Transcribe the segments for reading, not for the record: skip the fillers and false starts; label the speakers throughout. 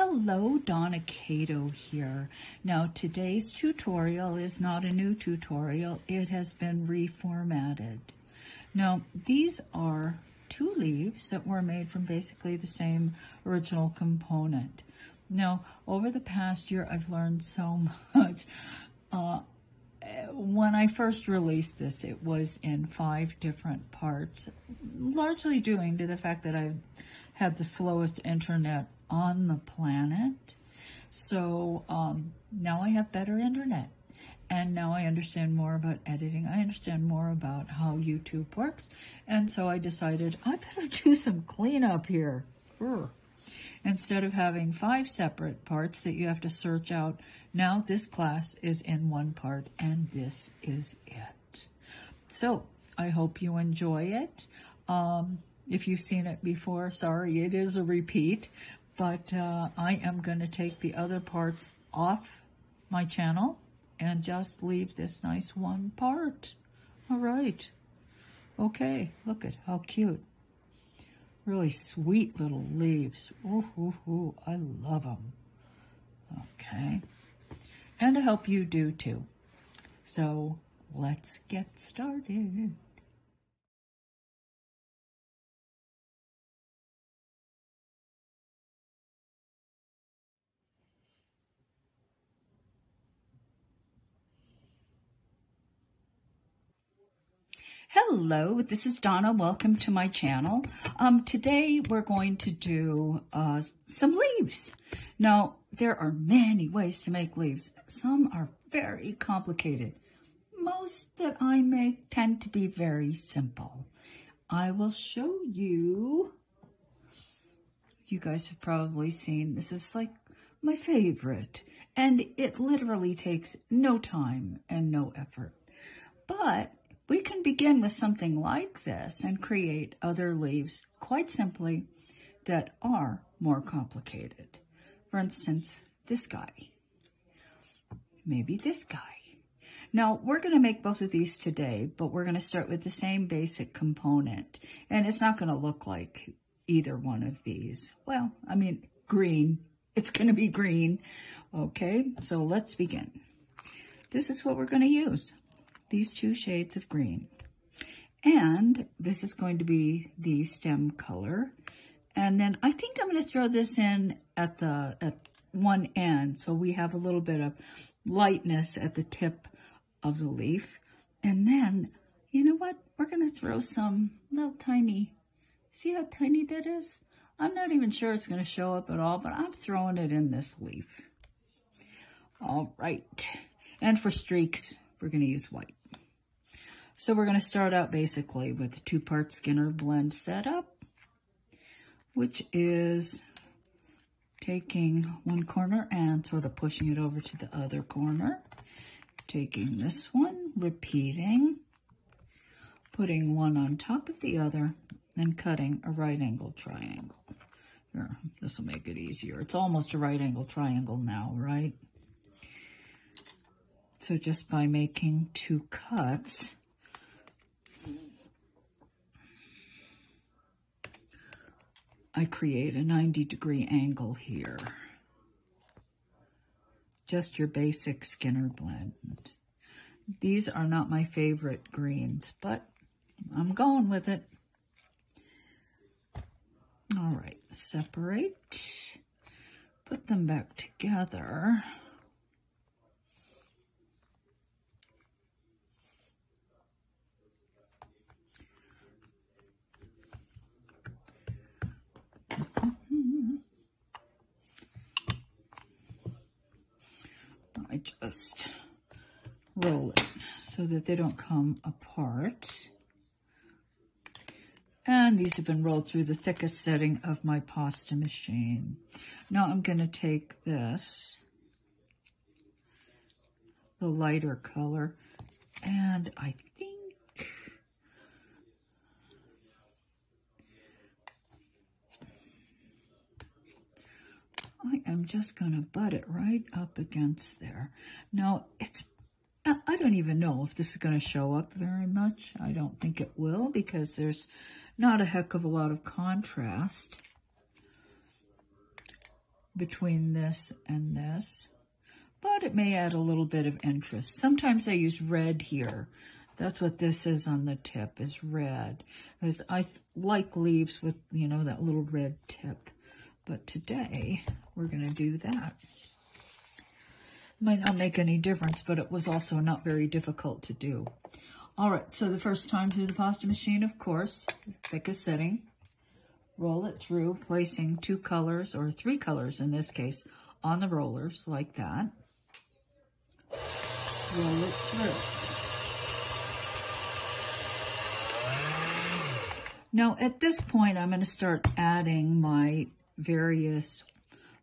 Speaker 1: Hello, Donna Kato here. Now, today's tutorial is not a new tutorial. It has been reformatted. Now, these are two leaves that were made from basically the same original component. Now, over the past year, I've learned so much. When I first released this, it was in 5 different parts, largely due to the fact that I've had the slowest internet on the planet. So now I have better internet, and now I understand more about editing. I understand more about how YouTube works, and so I decided I better do some cleanup here. Instead of having 5 separate parts that you have to search out, now this class is in one part, and this is it. So I hope you enjoy it. If you've seen it before, sorry, it is a repeat, but I am going to take the other parts off my channel and just leave this nice one part. All right. Okay, look at how cute. Really sweet little leaves. Ooh, I love them. Okay. And I hope you do too. So let's get started. Hello, this is Donna. Welcome to my channel. Today we're going to do some leaves. Now, there are many ways to make leaves. Some are very complicated. Most that I make tend to be very simple. I will show you. You guys have probably seen, this is like my favorite. And it literally takes no time and no effort. But we can begin with something like this and create other leaves quite simply that are more complicated. For instance, this guy. Maybe this guy. Now, we're going to make both of these today, but we're going to start with the same basic component. And it's not going to look like either one of these. Well, I mean, green. It's going to be green. Okay, so let's begin. This is what we're going to use. These 2 shades of green. And this is going to be the stem color. And then I think I'm going to throw this in at one end, so we have a little bit of lightness at the tip of the leaf. And then, you know what? We're going to throw some little tiny, see how tiny that is? I'm not even sure it's going to show up at all, but I'm throwing it in this leaf. All right. And for streaks, we're going to use white. So we're going to start out basically with the 2-part Skinner blend setup, which is taking one corner and sort of pushing it over to the other corner, taking this one, repeating, putting one on top of the other, and cutting a right angle triangle. Here, this will make it easier. It's almost a right angle triangle now, right? So just by making 2 cuts, I create a 90-degree angle here. Just your basic Skinner blend. These are not my favorite greens, but I'm going with it. All right, separate, put them back together. I just roll it so that they don't come apart. And these have been rolled through the thickest setting of my pasta machine. Now I'm going to take this, the lighter color, and I think I am just going to butt it right up against there. Now, I don't even know if this is going to show up very much. I don't think it will because there's not a heck of a lot of contrast. between this and this, but it may add a little bit of interest. Sometimes I use red here. That's what this is on the tip, is red. Because I like leaves with, you know, that little red tip. But today, we're going to do that. Might not make any difference, but it was also not very difficult to do. All right, so the first time through the pasta machine, of course, thickest setting. Roll it through, placing 2 colors, or 3 colors in this case, on the rollers like that. Roll it through. Now, at this point, I'm going to start adding my various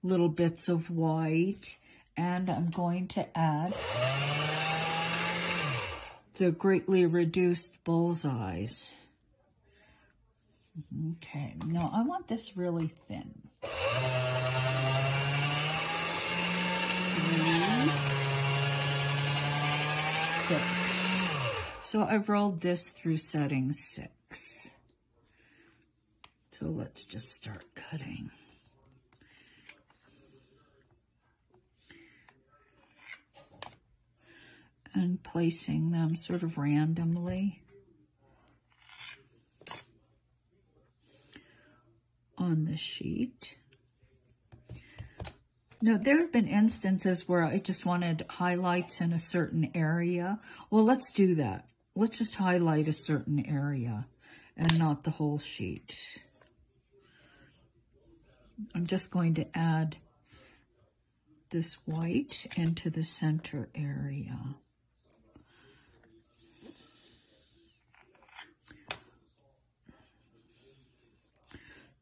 Speaker 1: little bits of white, and I'm going to add the greatly reduced bullseyes. Okay, now I want this really thin. 3, 6. So I've rolled this through setting 6. So let's just start cutting. And placing them sort of randomly on the sheet. Now, there have been instances where I just wanted highlights in a certain area. Well, let's do that. Let's just highlight a certain area and not the whole sheet. I'm just going to add this white into the center area.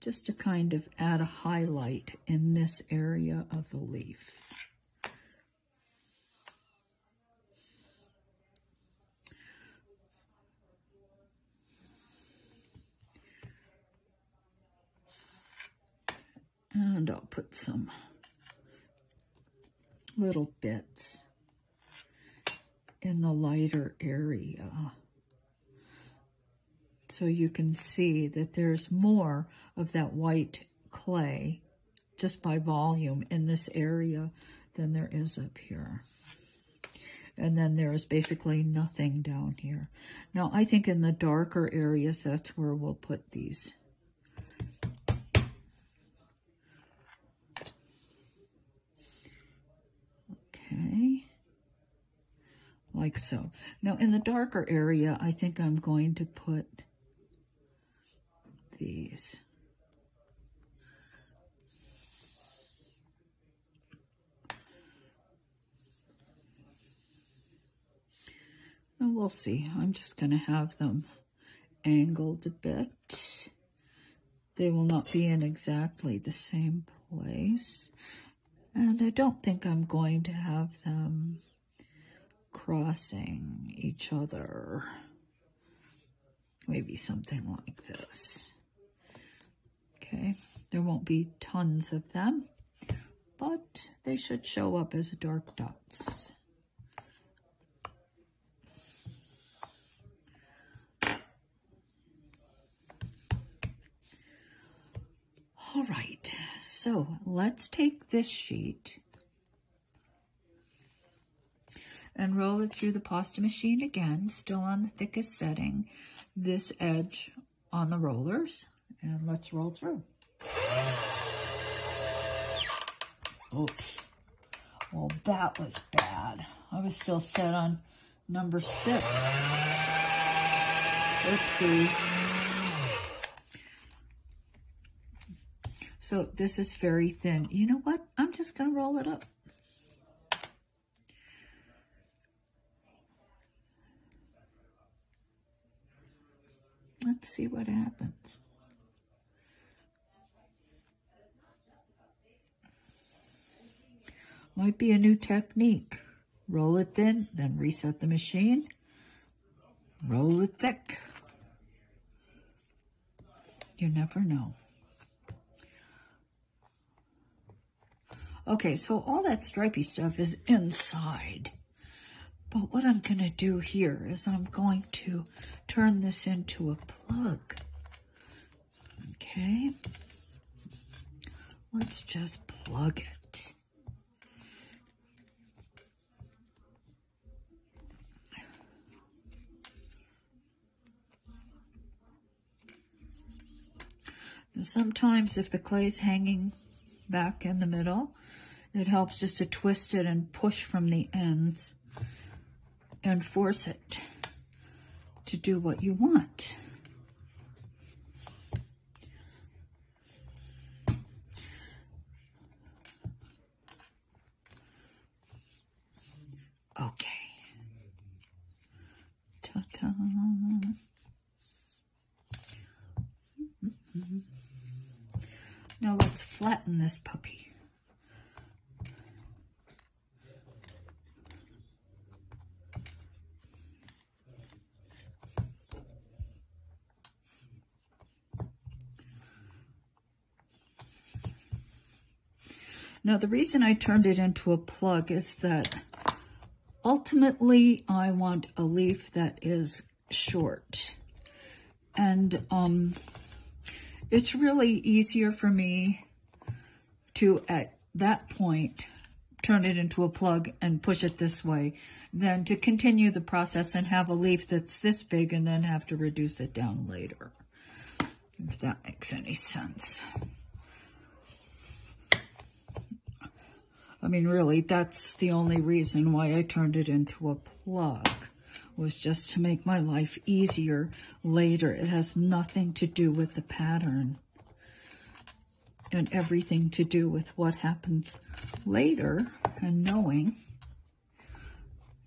Speaker 1: Just to kind of add a highlight in this area of the leaf. And I'll put some little bits in the lighter area, so you can see that there's more of that white clay just by volume in this area than there is up here. And then there's basically nothing down here. Now, I think in the darker areas, that's where we'll put these. Okay. Like so. Now, in the darker area, I think I'm going to put these. And we'll see. I'm just going to have them angled a bit. They will not be in exactly the same place. And I don't think I'm going to have them crossing each other. Maybe something like this. Okay, there won't be tons of them, but they should show up as dark dots. All right, so let's take this sheet and roll it through the pasta machine again, still on the thickest setting, this edge on the rollers, and let's roll through. Oops. Well, that was bad. I was still set on number 6. Let's see. So this is very thin. You know what? I'm just going to roll it up. Let's see what happens. Might be a new technique. Roll it thin, then reset the machine. Roll it thick. You never know. Okay, so all that stripy stuff is inside. But what I'm going to do here is I'm going to turn this into a plug. Okay. Let's just plug it. Now, sometimes if the clay is hanging back in the middle, it helps just to twist it and push from the ends and force it to do what you want. Okay. Ta-ta. Now let's flatten this puppy. Now the reason I turned it into a plug is that ultimately I want a leaf that is short. And it's really easier for me to, at that point, turn it into a plug and push it this way than to continue the process and have a leaf that's this big and then have to reduce it down later, if that makes any sense. I mean, really, that's the only reason why I turned it into a plug, was just to make my life easier later. It has nothing to do with the pattern and everything to do with what happens later, and knowing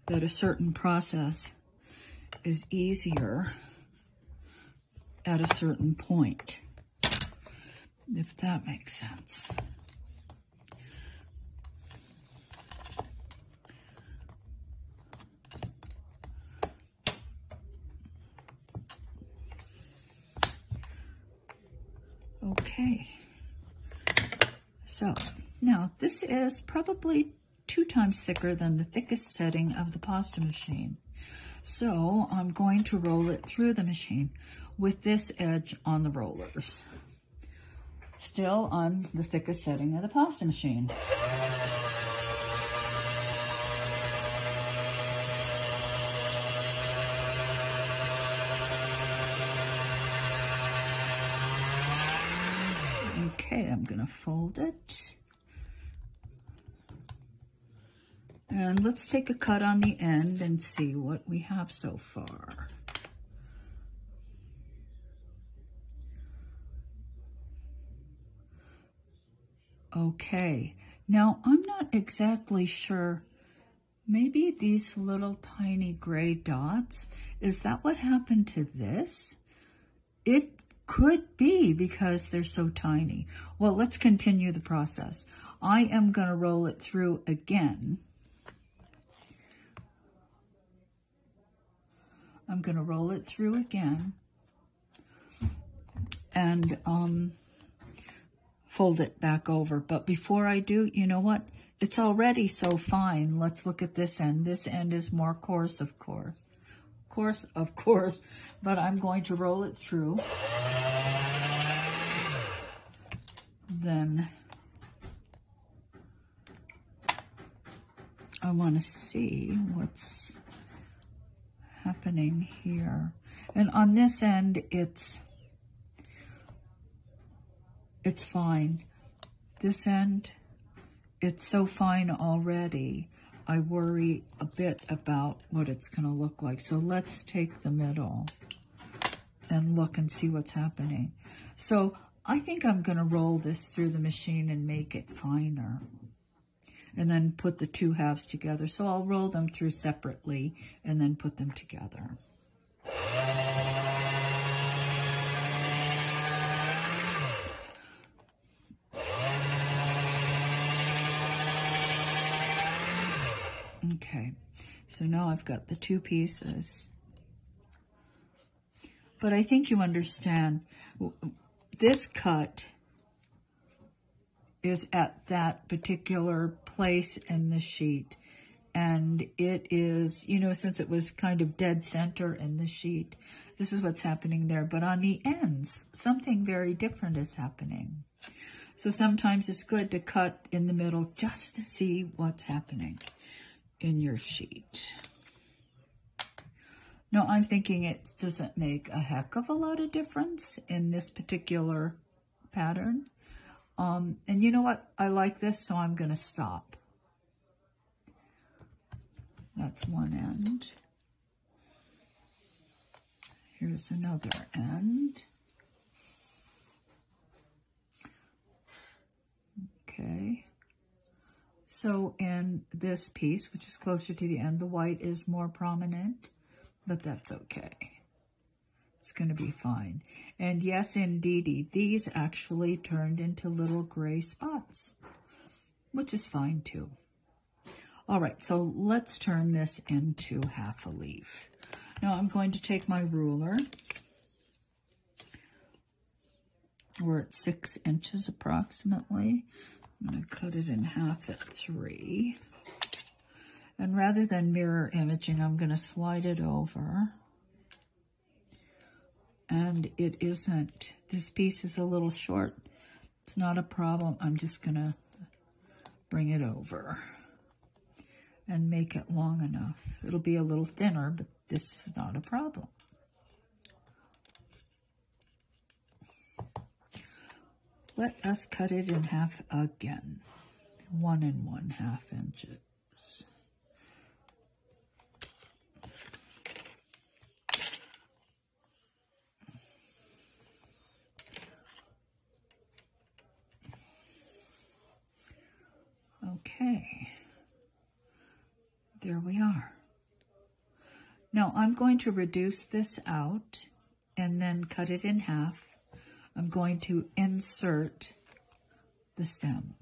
Speaker 1: that a certain process is easier at a certain point, if that makes sense. Okay, so now this is probably 2 times thicker than the thickest setting of the pasta machine. So I'm going to roll it through the machine with this edge on the rollers, still on the thickest setting of the pasta machine. Okay, I'm going to fold it. And let's take a cut on the end and see what we have so far. Okay, now I'm not exactly sure. Maybe these little tiny gray dots, is that what happened to this? It could be because they're so tiny. Well, let's continue the process. I am going to roll it through again. I'm going to roll it through again and fold it back over. But before I do, you know what? It's already so fine. Let's look at this end. This end is more coarse, of course. Of course, but I'm going to roll it through. Then I want to see what's happening here. And on this end, it's fine. This end, it's so fine already. I worry a bit about what it's going to look like. So let's take the middle and look and see what's happening. So I think I'm going to roll this through the machine and make it finer, and then put the 2 halves together. So I'll roll them through separately and then put them together. Okay, so now I've got the 2 pieces. But I think you understand, this cut is at that particular place in the sheet. And it is, you know, since it was kind of dead center in the sheet, this is what's happening there. But on the ends, something very different is happening. So sometimes it's good to cut in the middle just to see what's happening in your sheet. Now, I'm thinking it doesn't make a heck of a lot of difference in this particular pattern. And you know what? I like this, so I'm going to stop. That's one end. Here's another end. Okay. So in this piece, which is closer to the end, the white is more prominent, but that's okay. It's going to be fine. And yes, indeedy, these actually turned into little gray spots, which is fine too. All right, so let's turn this into half a leaf. Now I'm going to take my ruler. We're at 6 inches approximately. I'm going to cut it in half at 3. And rather than mirror imaging, I'm going to slide it over. And it isn't, this piece is a little short. It's not a problem. I'm just going to bring it over and make it long enough. It'll be a little thinner, but this is not a problem. Let us cut it in half again. 1 1/2 inches. Okay, there we are. Now I'm going to reduce this out and then cut it in half. I'm going to insert the stem.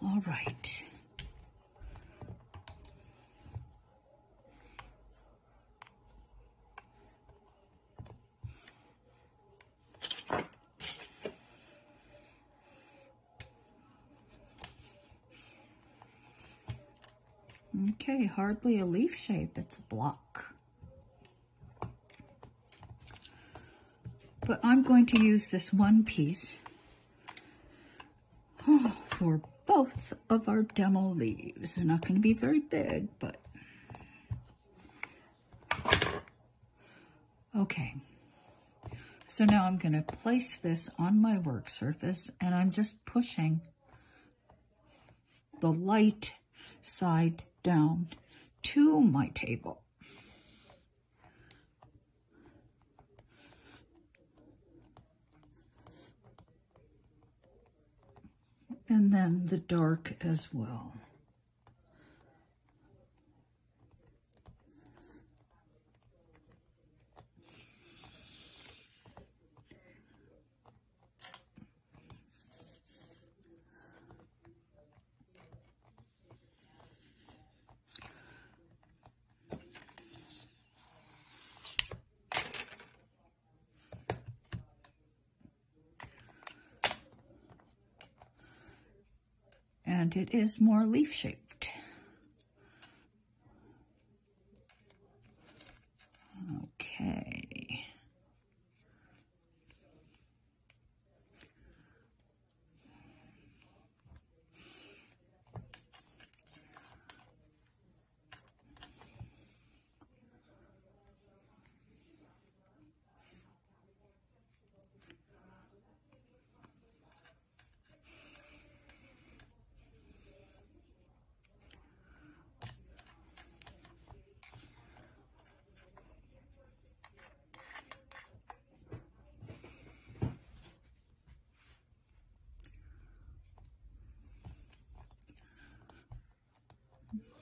Speaker 1: All right. Okay, hardly a leaf shape, it's a block. But I'm going to use this one piece for both of our demo leaves. They're not going to be very big, but okay. So now I'm going to place this on my work surface, and I'm just pushing the light side down to my table. And then the dark as well. And it is more leaf-shaped. Okay.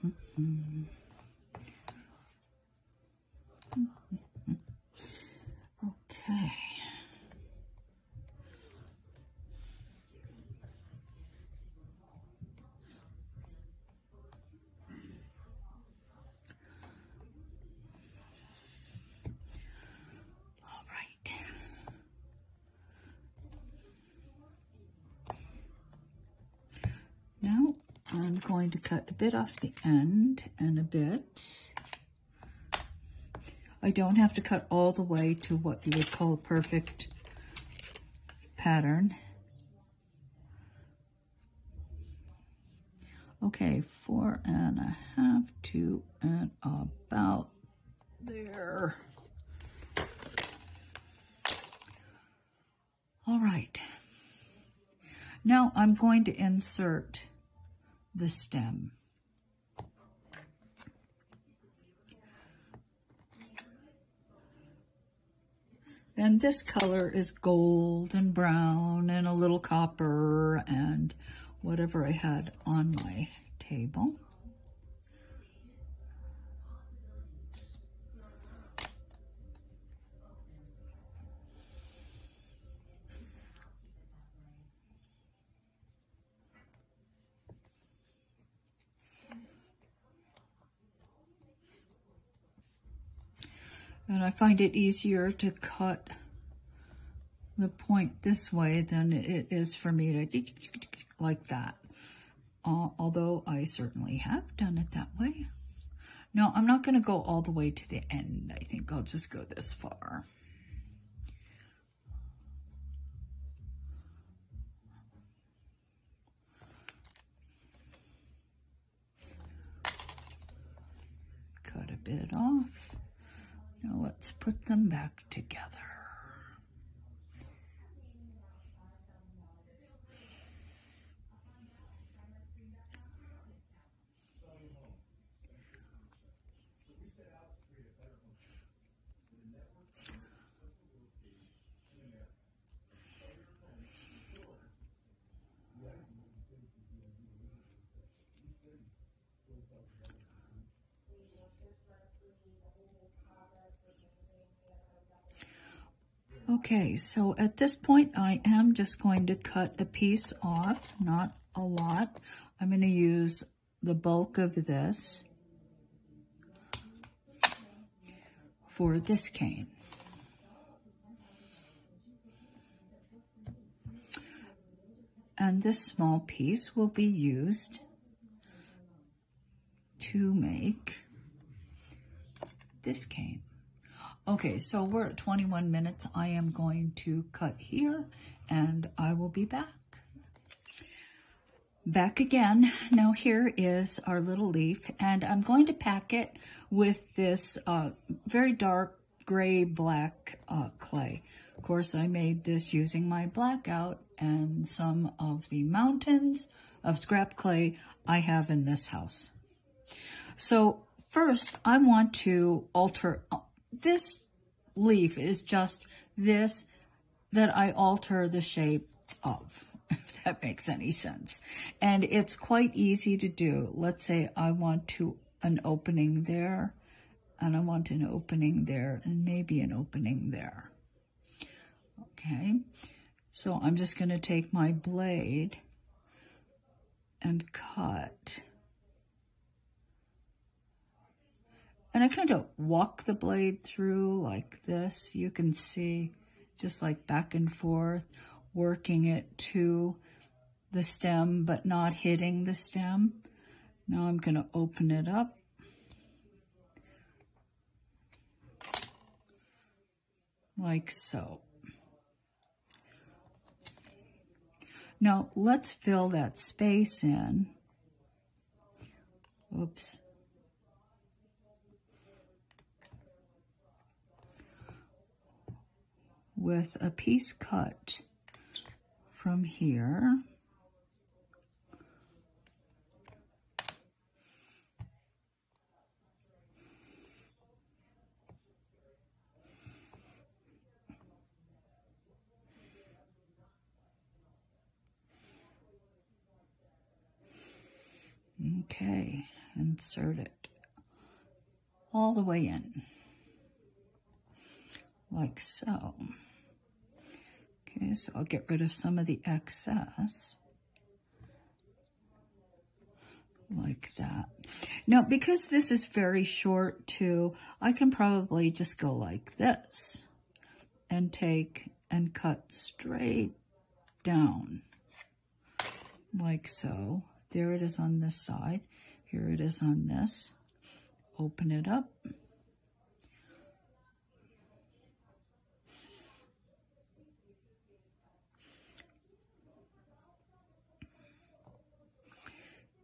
Speaker 1: Okay. All right. Now I'm going to cut a bit off the end and a bit. I don't have to cut all the way to what you would call a perfect pattern. Okay, 4.5 to and about there. All right. Now I'm going to insert the stem. And this color is gold and brown and a little copper and whatever I had on my table. And I find it easier to cut the point this way than it is for me to like that. Although I certainly have done it that way. No, I'm not going to go all the way to the end. I think I'll just go this far. Cut a bit off. Now let's put them back together. Okay, so at this point, I am just going to cut a piece off, not a lot. I'm going to use the bulk of this for this cane. And this small piece will be used to make this cane. Okay, so we're at 21 minutes. I am going to cut here and I will be back. Back again. Now here is our little leaf and I'm going to pack it with this very dark gray black clay. Of course, I made this using my blackout and some of the mountains of scrap clay I have in this house. So first I want to alter. This leaf is just this that I alter the shape of, if that makes any sense. And it's quite easy to do. Let's say I want an opening there, and I want an opening there, and maybe an opening there. Okay, so I'm just going to take my blade and cut. And I kind of walk the blade through like this. You can see just like back and forth, working it to the stem, but not hitting the stem. Now I'm going to open it up. Like so. Now let's fill that space in. Oops. With a piece cut from here. Okay, insert it all the way in, like so. Okay, so I'll get rid of some of the excess, like that. Now, because this is very short too, I can probably just go like this and take and cut straight down, like so. There it is on this side. Here it is on this. Open it up.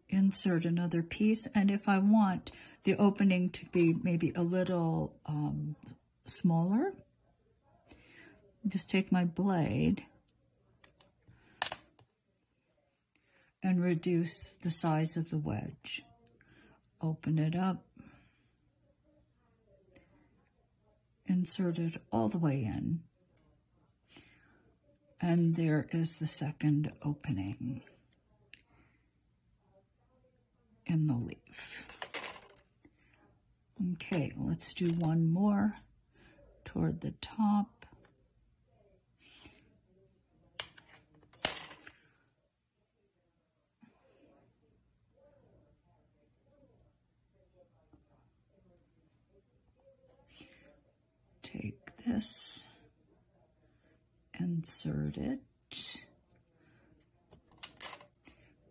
Speaker 1: Insert another piece, and if I want the opening to be maybe a little smaller, just take my blade and reduce the size of the wedge. Open it up, insert it all the way in, and there is the second opening in the leaf. Okay, let's do one more toward the top. Take this, insert it,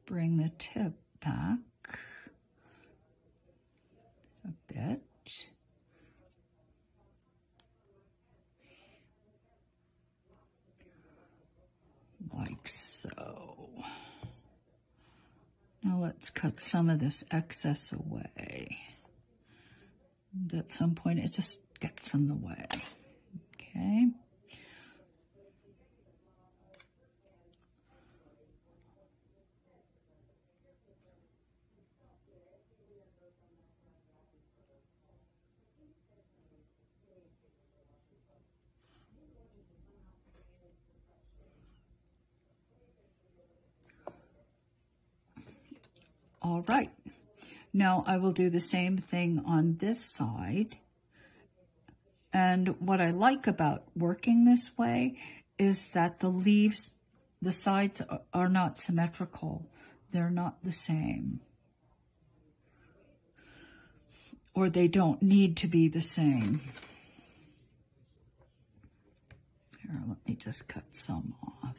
Speaker 1: bring the tip back a bit, like so. Now let's cut some of this excess away. And at some point it just gets in the way. Okay. All right. Now I will do the same thing on this side. And what I like about working this way is that the leaves, the sides are not symmetrical. They're not the same. Or they don't need to be the same. Here, let me just cut some off.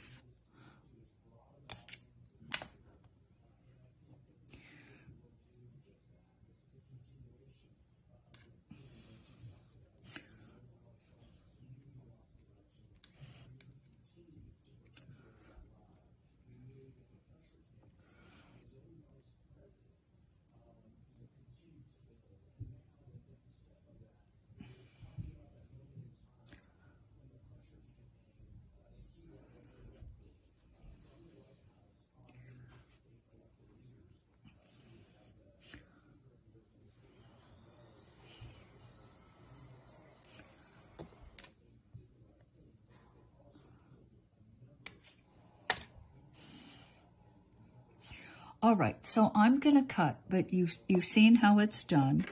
Speaker 1: All right, so I'm going to cut, but you've seen how it's done.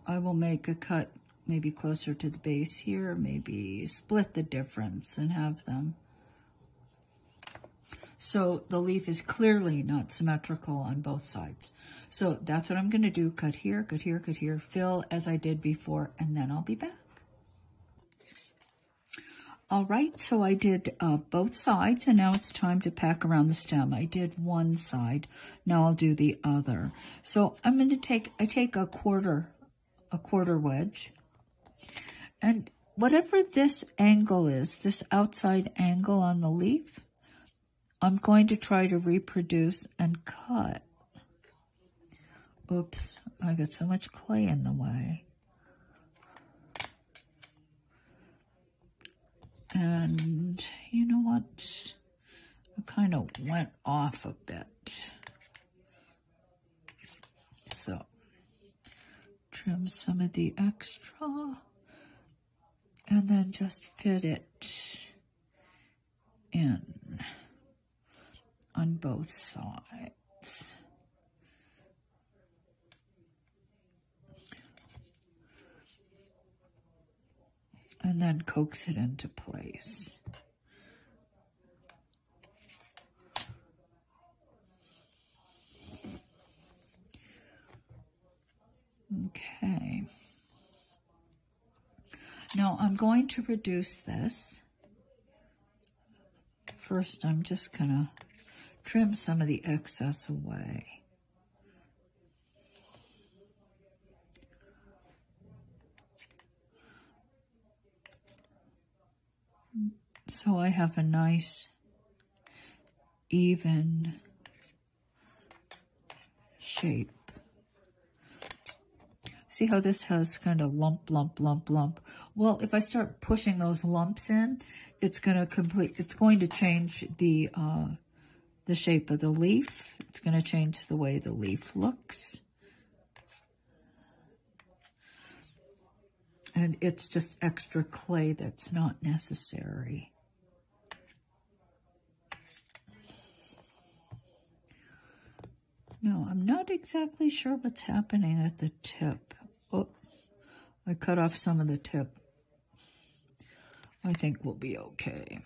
Speaker 1: I will make a cut maybe closer to the base here, maybe split the difference and have them. So the leaf is clearly not symmetrical on both sides. So that's what I'm going to do. Cut here, cut here, cut here, fill as I did before, and then I'll be back. All right, so I did both sides, and now it's time to pack around the stem. I did one side, now I'll do the other. So I'm going to I take a quarter wedge, and whatever this angle is, this outside angle on the leaf, I'm going to try to reproduce and cut. Oops, I got so much clay in the way. And you know what? I kind of went off a bit. So trim some of the extra and then just fit it in on both sides. and coax it into place. Okay. Now I'm going to reduce this. First, I'm just going to trim some of the excess away. So I have a nice, even shape. See how this has kind of lump, lump, lump, lump? Well, if I start pushing those lumps in, it's going to change the shape of the leaf. It's going to change the way the leaf looks. And it's just extra clay that's not necessary. No, I'm not exactly sure what's happening at the tip. Oh, I cut off some of the tip. I think we'll be okay.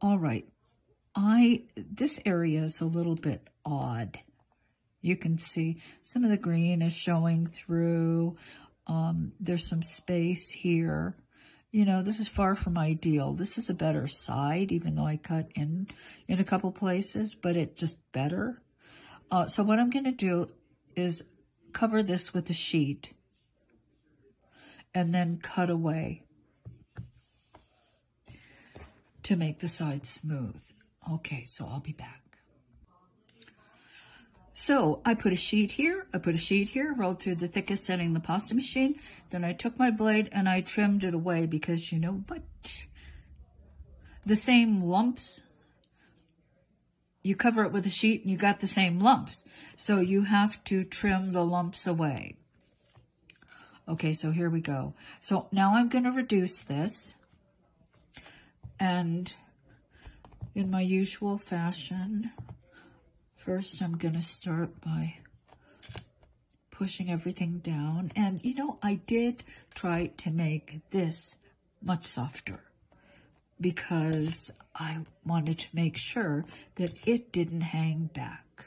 Speaker 1: All right. This area is a little bit odd. You can see some of the green is showing through. There's some space here. You know, this is far from ideal. This is a better side, even though I cut in a couple places, but it's just better. So what I'm going to do is cover this with a sheet and then cut away to make the side smooth. Okay, so I'll be back. So I put a sheet here, rolled through the thickest setting the pasta machine. Then I took my blade and I trimmed it away because you know what? The same lumps, you cover it with a sheet and you got the same lumps. So you have to trim the lumps away. Okay, so here we go. So now I'm going to reduce this. And in my usual fashion, first I'm going to start by pushing everything down. And, you know, I did try to make this much softer because I wanted to make sure that it didn't hang back.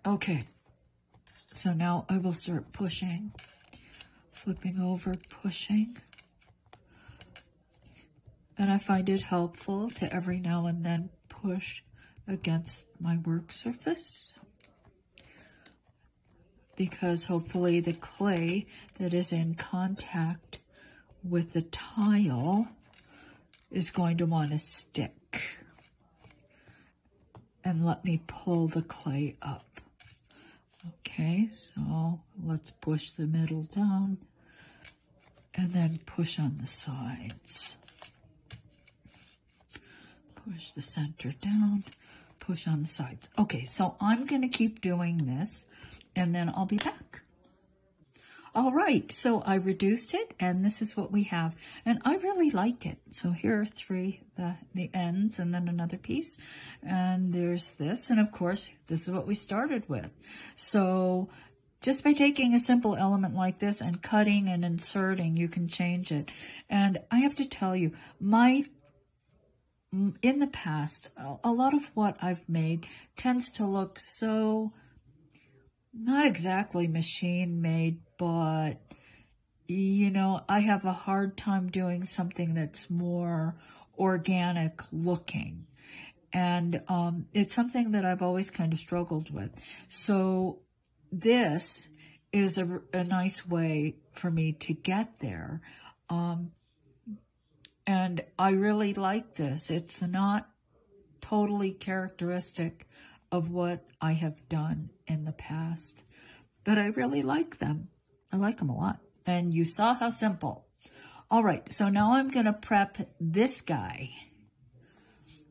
Speaker 1: Okay, so now I will start pushing, flipping over, pushing. And I find it helpful to every now and then push against my work surface because hopefully the clay that is in contact with the tile is going to want to stick. And let me pull the clay up. Okay, so let's push the middle down and then push on the sides. Push the center down, push on the sides. Okay, so I'm going to keep doing this, and then I'll be back. All right, so I reduced it, and this is what we have. And I really like it. So here are three, the ends, and then another piece. And there's this, and of course, this is what we started with. So just by taking a simple element like this and cutting and inserting, you can change it. And I have to tell you, in the past, a lot of what I've made tends to look so, not exactly machine made, but, you know, I have a hard time doing something that's more organic looking. And it's something that I've always kind of struggled with. So this is a nice way for me to get there. And I really like this. It's not totally characteristic of what I have done in the past, but I really like them. I like them a lot. And you saw how simple. All right, so now I'm going to prep this guy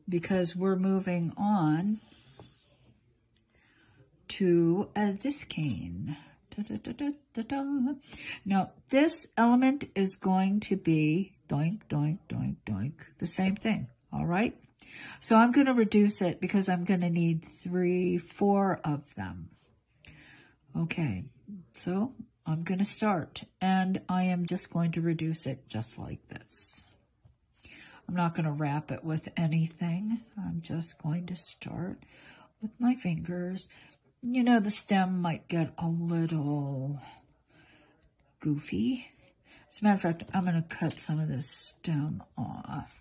Speaker 1: because we're moving on to this cane. Now, this element is going to be doink, doink, doink, doink, the same thing, all right? So I'm going to reduce it because I'm going to need 3, 4 of them. Okay, so I'm going to start, and I am just going to reduce it just like this. I'm not going to wrap it with anything. I'm just going to start with my fingers. You know, the stem might get a little goofy. As a matter of fact, I'm going to cut some of this stem off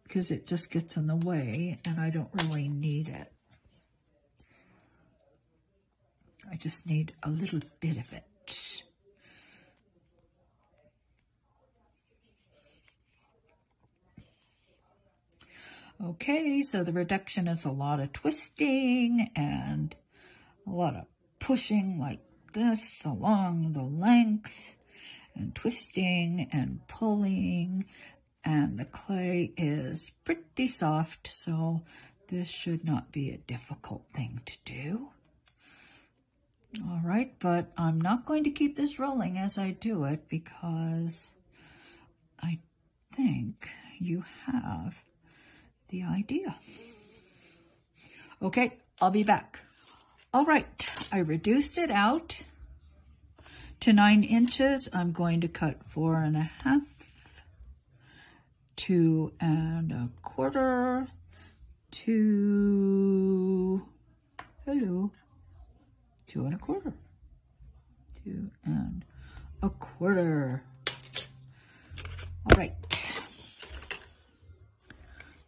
Speaker 1: because it just gets in the way and I don't really need it. I just need a little bit of it. Okay, so the reduction is a lot of twisting and a lot of pushing like this along the length and twisting and pulling, and the clay is pretty soft, so this should not be a difficult thing to do. All right, but I'm not going to keep this rolling as I do it because I think you have the idea. Okay, I'll be back. All right, I reduced it out to 9 inches. I'm going to cut 4 1/2, 2 1/4, 2, hello, 2 1/4, 2 1/4. All right.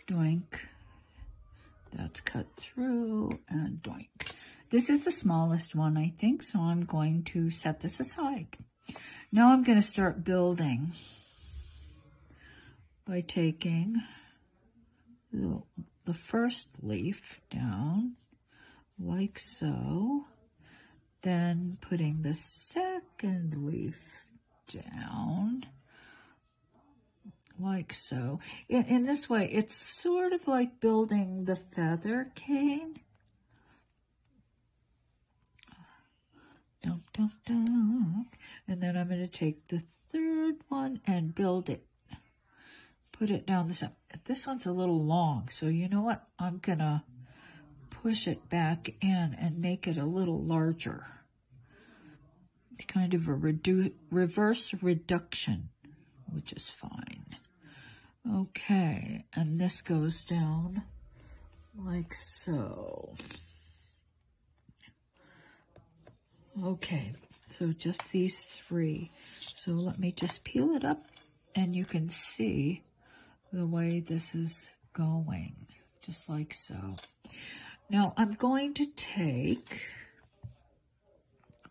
Speaker 1: Doink. That's cut through and doink. This is the smallest one, I think, so I'm going to set this aside. Now I'm going to start building by taking the first leaf down like so, then putting the second leaf down like so. In this way, it's sort of like building the feather cane. Dunk, dunk, dunk. And then I'm going to take the third one and build it. Put it down this side. This one's a little long, so you know what? I'm going to push it back in and make it a little larger. It's kind of a reverse reduction, which is fine. Okay, and this goes down like so. Okay, so just these 3. So let me just peel it up and you can see the way this is going, just like so. Now I'm going to take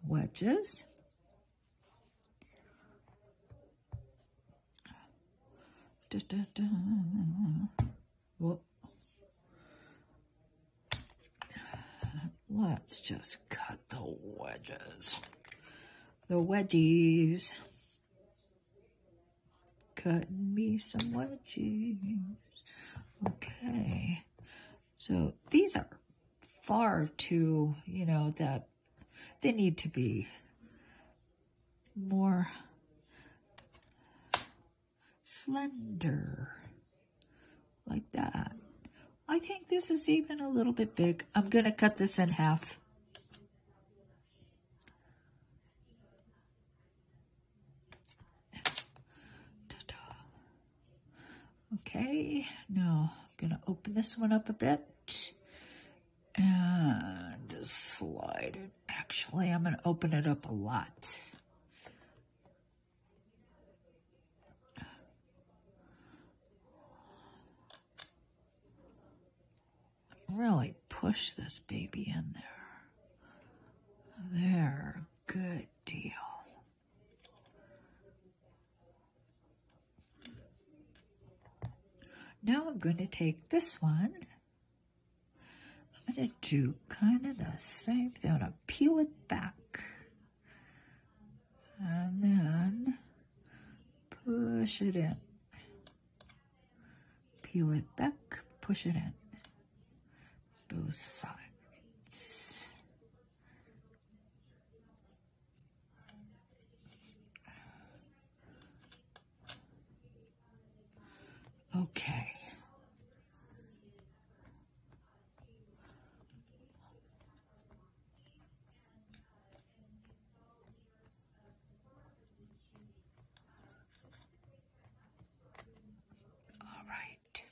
Speaker 1: wedges. Da, da, da. Whoop. Let's just cut the wedges. The wedgies. Cut me some wedgies. Okay. So these are far too, you know, that they need to be more slender, like that. I think this is even a little bit big. I'm going to cut this in half. Okay, now I'm going to open this one up a bit and just slide it. Actually, I'm going to open it up a lot. Really push this baby in there. There, good deal. Now I'm going to take this one. I'm going to do kind of the same thing. I'm going to peel it back. And then push it in. Peel it back, push it in. Both sides. Okay. All right.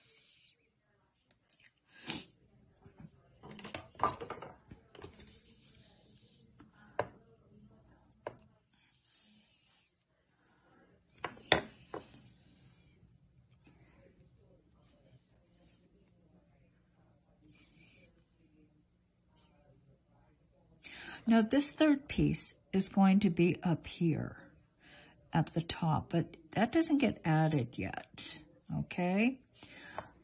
Speaker 1: Now this third piece is going to be up here at the top, but that doesn't get added yet, okay?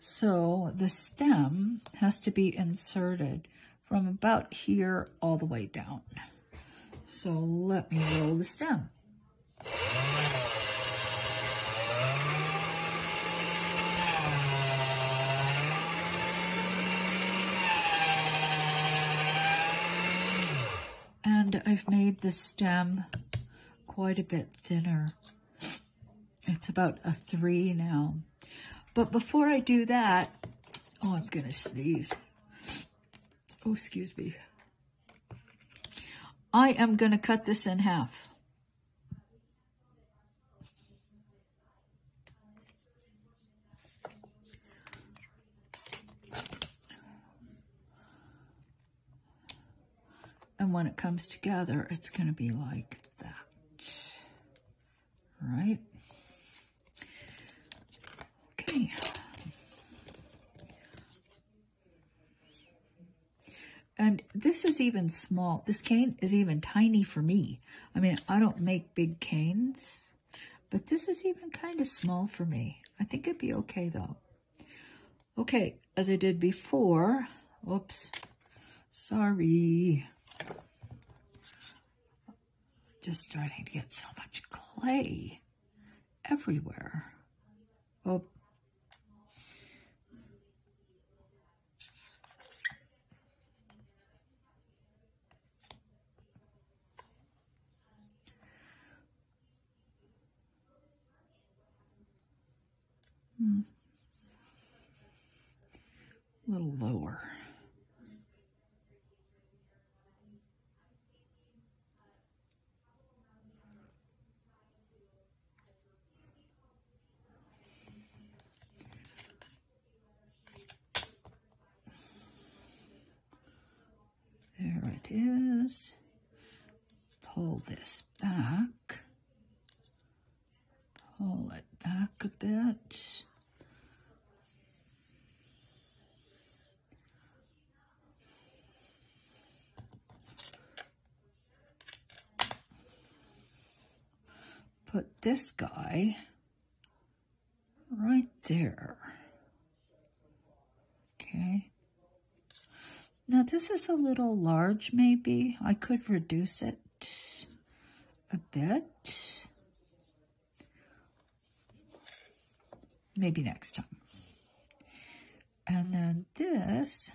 Speaker 1: So the stem has to be inserted from about here all the way down. So let me roll the stem. And I've made the stem quite a bit thinner. It's about a 3 now. But before I do that, oh, I'm gonna sneeze. Oh, excuse me. I am gonna cut this in half. And when it comes together, it's gonna be like that, right? Okay. And this is even small. This cane is even tiny for me. I mean, I don't make big canes, but this is even kind of small for me. I think it'd be okay though. Okay, as I did before, whoops, sorry. Just starting to get so much clay everywhere. Oh. A little lower. There it is. Pull this back. Pull it back a bit. Put this guy right there. Okay. Now this is a little large maybe. I could reduce it a bit. Maybe next time. And then this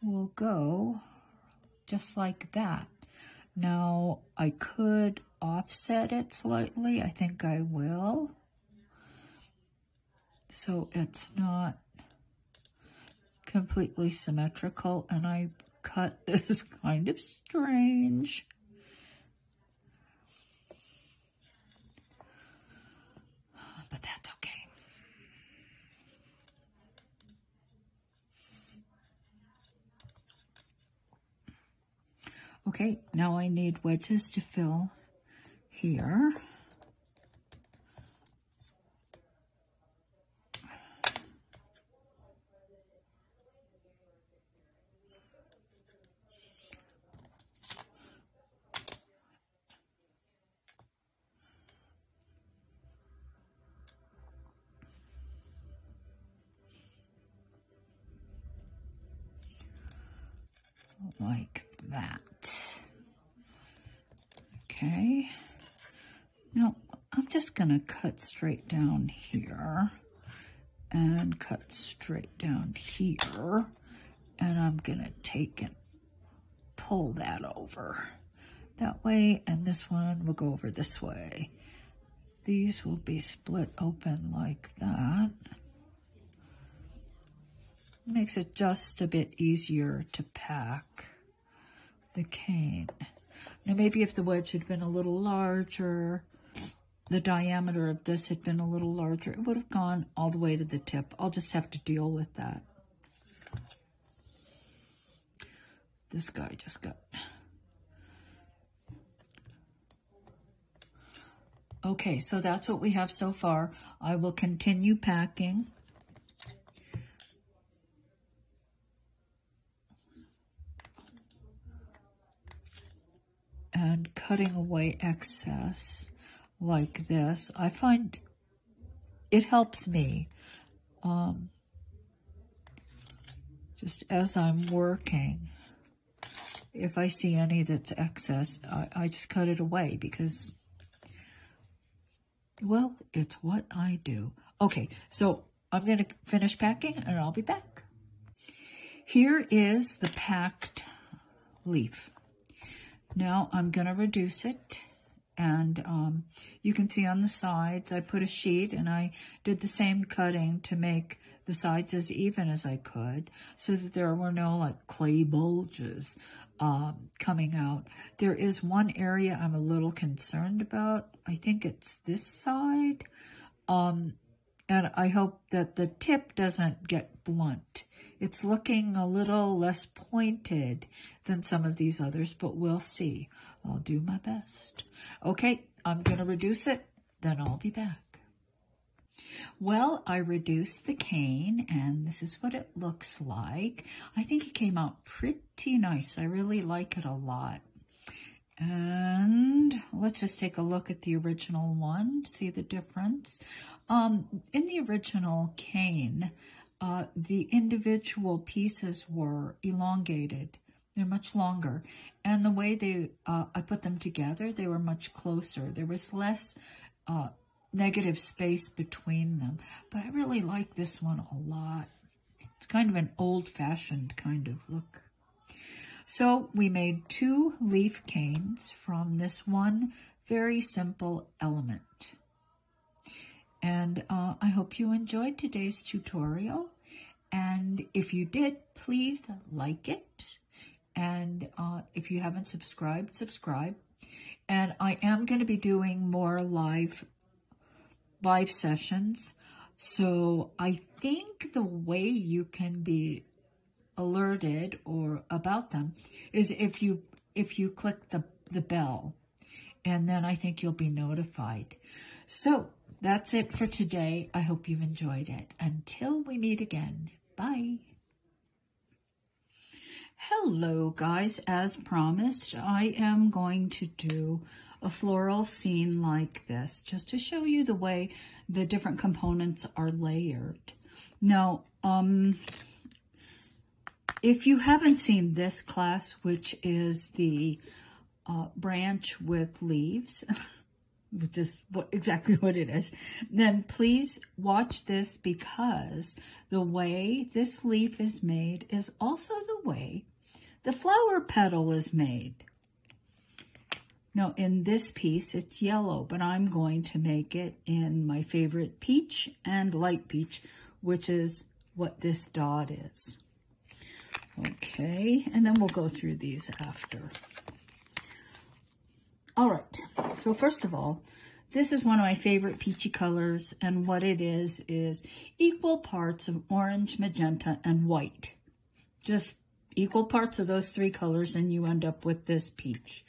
Speaker 1: will go just like that. Now I could offset it slightly. I think I will. So it's not completely symmetrical, and I cut this kind of strange. But that's okay. Okay, now I need wedges to fill here. Like that. Okay. Now, I'm just going to cut straight down here and cut straight down here. And I'm going to take and pull that over that way, and this one will go over this way. These will be split open like that. Makes it just a bit easier to pack the cane. Now maybe if the wedge had been a little larger, the diameter of this had been a little larger, it would have gone all the way to the tip. I'll just have to deal with that. This guy just got... Okay, so that's what we have so far. I will continue packing. And cutting away excess like this. I find it helps me. Just as I'm working, if I see any that's excess, I just cut it away because, well, it's what I do. Okay, so I'm going to finish packing and I'll be back. Here is the packed leaf. Now I'm going to reduce it, and you can see on the sides I put a sheet, and I did the same cutting to make the sides as even as I could so that there were no like clay bulges coming out. There is one area I'm a little concerned about. I think it's this side, and I hope that the tip doesn't get blunt. It's looking a little less pointed than some of these others, but we'll see. I'll do my best. Okay, I'm going to reduce it, then I'll be back. Well, I reduced the cane, and this is what it looks like. I think it came out pretty nice. I really like it a lot. And let's just take a look at the original one, see the difference. In the original cane, the individual pieces were elongated. They're much longer. And the way I put them together, they were much closer. There was less negative space between them. But I really like this one a lot. It's kind of an old-fashioned kind of look. So we made 2 leaf canes from this one very simple element. And I hope you enjoyed today's tutorial. And if you did, please like it. And if you haven't subscribed, subscribe. And I am going to be doing more live sessions. So I think the way you can be alerted or about them is if you click the bell, and then I think you'll be notified. So that's it for today. I hope you've enjoyed it. Until we meet again, bye. Hello guys, as promised, I am going to do a floral scene like this, just to show you the way the different components are layered. Now, if you haven't seen this class, which is the branch with leaves, which is exactly what it is, then please watch this, because the way this leaf is made is also the way the flower petal is made. Now, in this piece, it's yellow, but I'm going to make it in my favorite peach and light peach, which is what this dot is. Okay, and then we'll go through these after. All right, so first of all, this is one of my favorite peachy colors, and what it is equal parts of orange, magenta, and white. Just equal parts of those 3 colors, and you end up with this peach.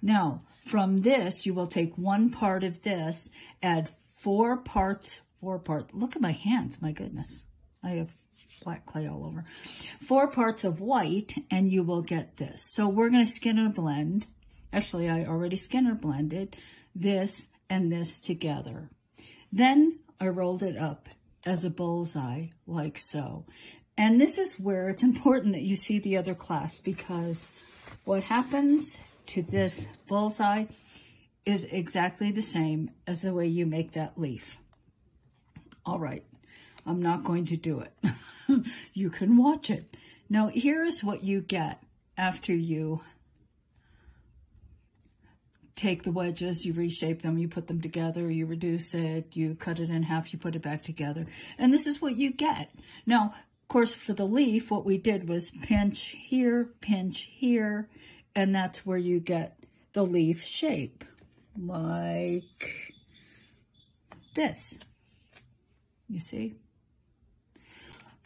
Speaker 1: Now, from this, you will take 1 part of this, add 4 parts, look at my hands, my goodness. I have black clay all over. 4 parts of white, and you will get this. So we're going to Skinner blend. Actually, I already Skinner blended this and this together. Then I rolled it up as a bullseye, like so. And this is where it's important that you see the other class, because what happens to this bullseye is exactly the same as the way you make that leaf. All right, I'm not going to do it. You can watch it. Now, here's what you get after you take the wedges, you reshape them, you put them together, you reduce it, you cut it in half, you put it back together. And this is what you get. Now, of course, for the leaf, what we did was pinch here, and that's where you get the leaf shape, like this. You see?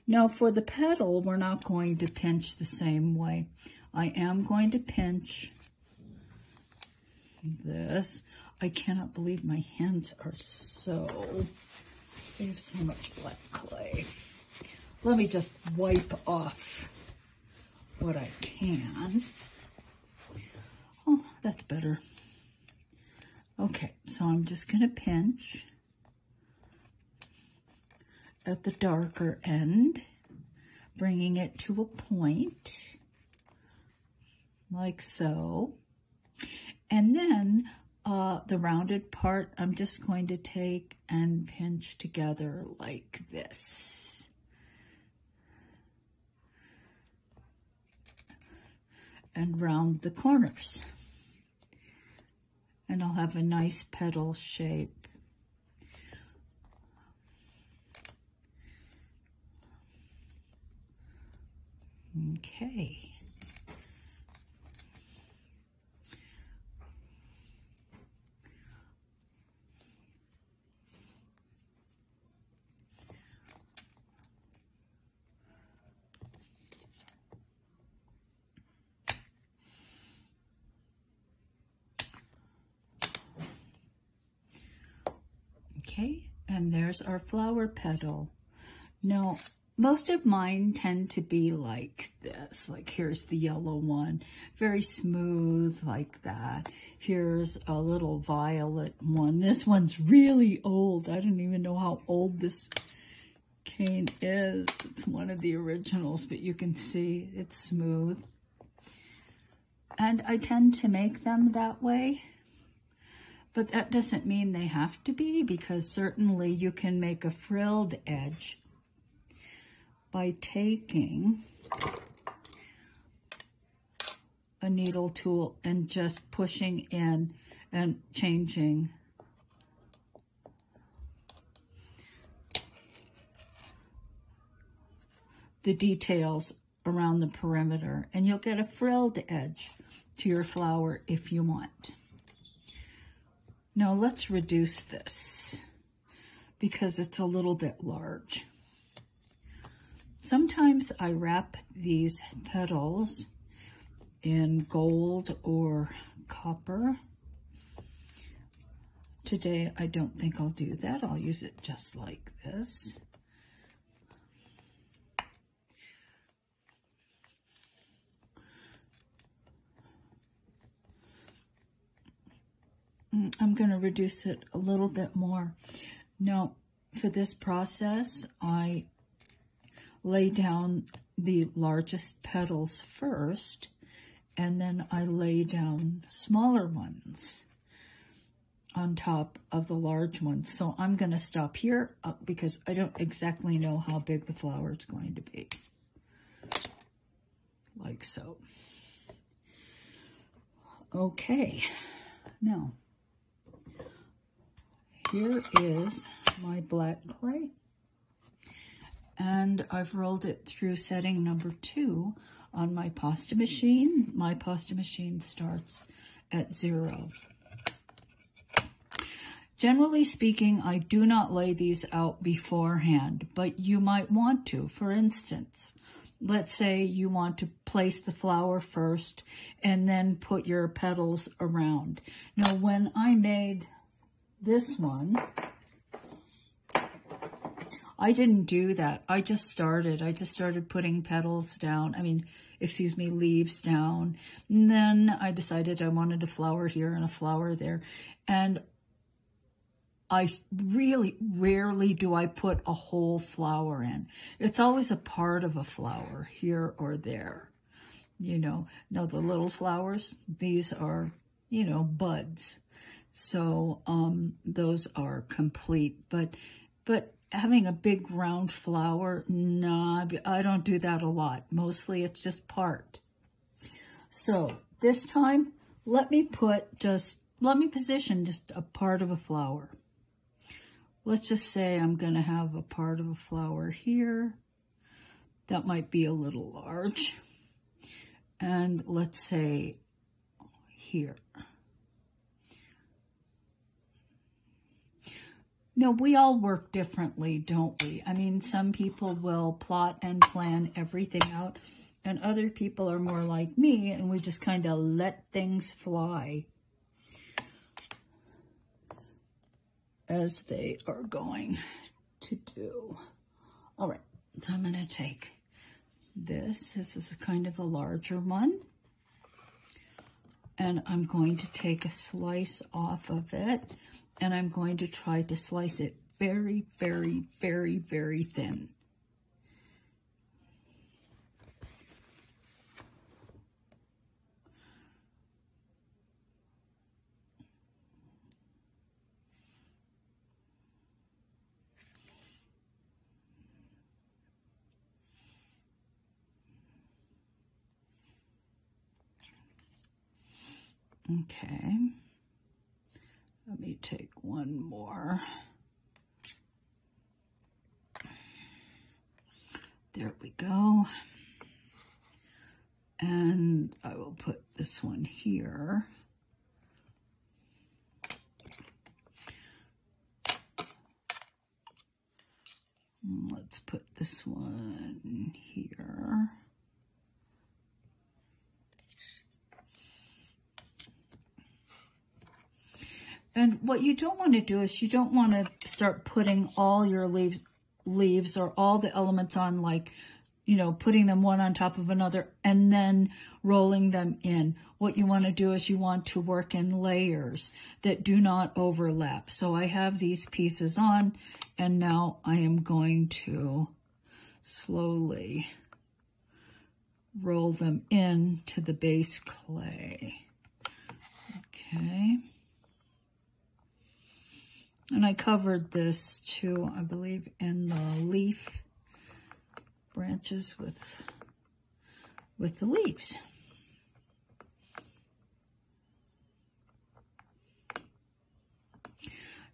Speaker 1: Now, for the petal, we're not going to pinch the same way. I am going to pinch this. I cannot believe my hands are they have so much black clay. Let me just wipe off what I can. Oh, that's better. Okay, so I'm just going to pinch at the darker end, bringing it to a point, like so. And then the rounded part, I'm just going to take and pinch together like this. And round the corners. And I'll have a nice petal shape. Okay. Okay, and there's our flower petal. Now, most of mine tend to be like this. Like here's the yellow one, very smooth like that. Here's a little violet one. This one's really old. I don't even know how old this cane is. It's one of the originals, but you can see it's smooth. And I tend to make them that way. But that doesn't mean they have to be, because certainly you can make a frilled edge by taking a needle tool and just pushing in and changing the details around the perimeter, and you'll get a frilled edge to your flower if you want. Now let's reduce this because it's a little bit large. Sometimes I wrap these petals in gold or copper. Today I don't think I'll do that. I'll use it just like this. I'm going to reduce it a little bit more. Now, for this process, I lay down the largest petals first, and then I lay down smaller ones on top of the large ones. So I'm going to stop here because I don't exactly know how big the flower is going to be. Like so. Okay, now here is my black clay, and I've rolled it through setting number 2 on my pasta machine. My pasta machine starts at 0. Generally speaking, I do not lay these out beforehand, but you might want to. For instance, let's say you want to place the flower first and then put your petals around. Now, when I made this one, I didn't do that. I just started putting petals down. Leaves down. And then I decided I wanted a flower here and a flower there. And I really rarely do I put a whole flower in. It's always a part of a flower here or there. Now the little flowers, these are, buds. So those are complete, but having a big round flower, nah, I don't do that a lot. Mostly it's just part. So this time, let me put just let me position just a part of a flower. Let's just say I'm going to have a part of a flower here. That might be a little large. And let's say here. No, we all work differently, don't we? I mean, some people will plot and plan everything out, and other people are more like me, and we just kind of let things fly as they are going to do. All right, so I'm going to take this. This is a kind of a larger one. And I'm going to take a slice off of it, and I'm going to try to slice it very, very, very, very thin. Okay, let me take one more. There we go. And I will put this one here. Let's put this one here. And what you don't want to do is you don't want to start putting all your leaves or all the elements on, like, you know, putting them one on top of another and then rolling them in. What you want to do is you want to work in layers that do not overlap. So I have these pieces on, and now I am going to slowly roll them into the base clay. Okay. And I covered this too, I believe, in the leaf branches with the leaves.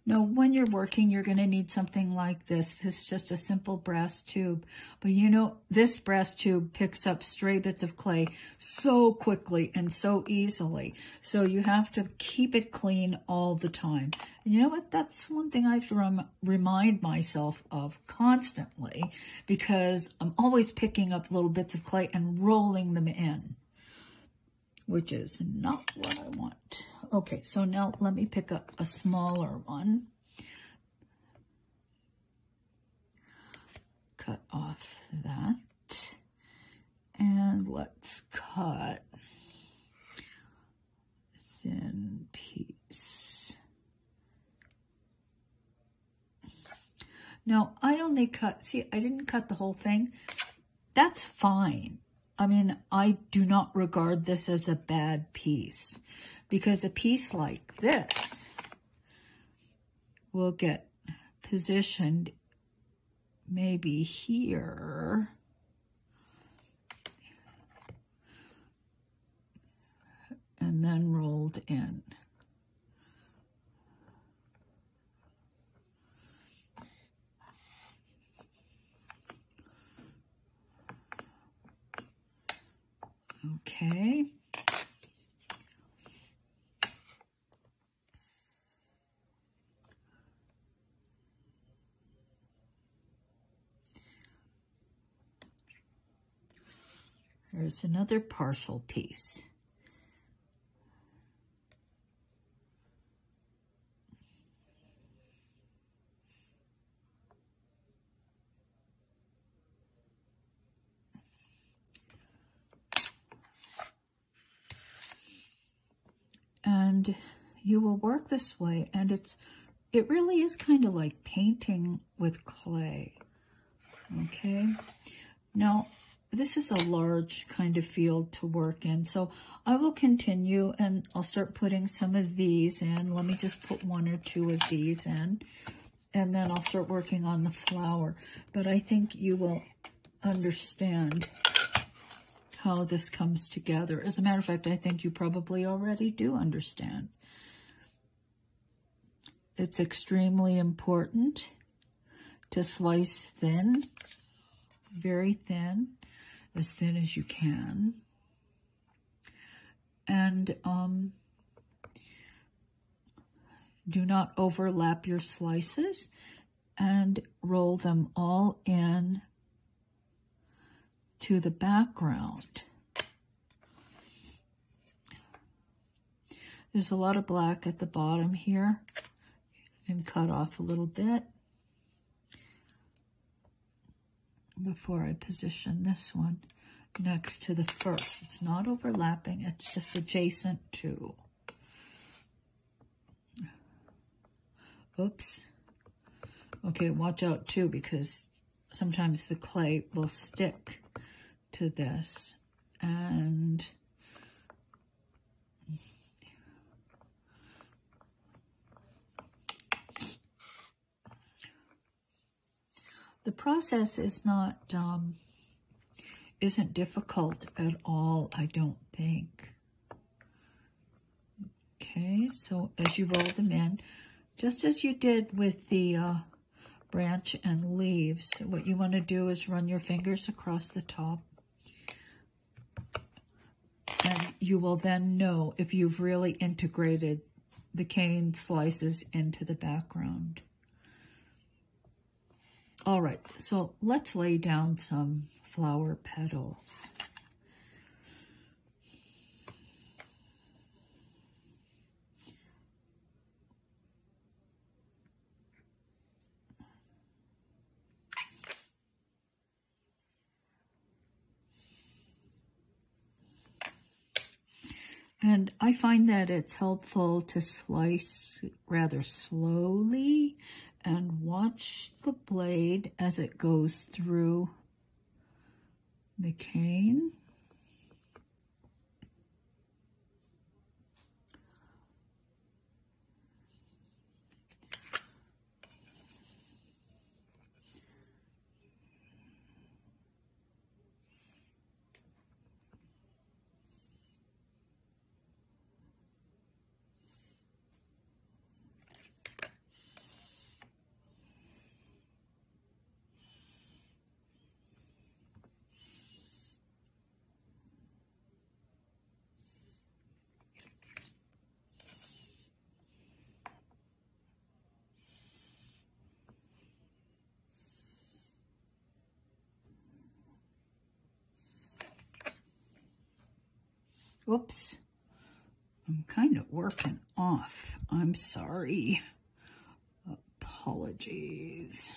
Speaker 1: Now, when you're working, you're going to need something like this. This is just a simple brass tube. But you know, this brass tube picks up stray bits of clay so quickly and so easily. So you have to keep it clean all the time. And you know what? That's one thing I have to remind myself of constantly, because I'm always picking up little bits of clay and rolling them in, which is not what I want. Okay, so now let me pick up a smaller one. Cut off that. And let's cut a thin piece. Now, I only cut, see, I didn't cut the whole thing. That's fine. I mean, I do not regard this as a bad piece, because a piece like this will get positioned maybe here, and then rolled in. Okay. Here's another partial piece. And you will work this way, and it really is kind of like painting with clay. Okay. Now, this is a large kind of field to work in, so I will continue, and I'll start putting some of these in. Let me just put one or two of these in, and then I'll start working on the flower. But I think you will understand how this comes together. As a matter of fact, I think you probably already do understand. it's extremely important to slice thin, very thin, as thin as you can. And do not overlap your slices, and roll them all in to the background. There's a lot of black at the bottom here, and cut off a little bit before I position this one next to the first. It's not overlapping, it's just adjacent to. Oops. Okay, watch out too, because sometimes the clay will stick to this. And the process is not, isn't difficult at all, I don't think. Okay, so as you roll them in, just as you did with the branch and leaves, what you want to do is run your fingers across the top. And you will then know if you've really integrated the cane slices into the background. All right, so let's lay down some flower petals. And I find that it's helpful to slice rather slowly and watch the blade as it goes through the cane. Whoops, I'm kind of working off. I'm sorry. Apologies.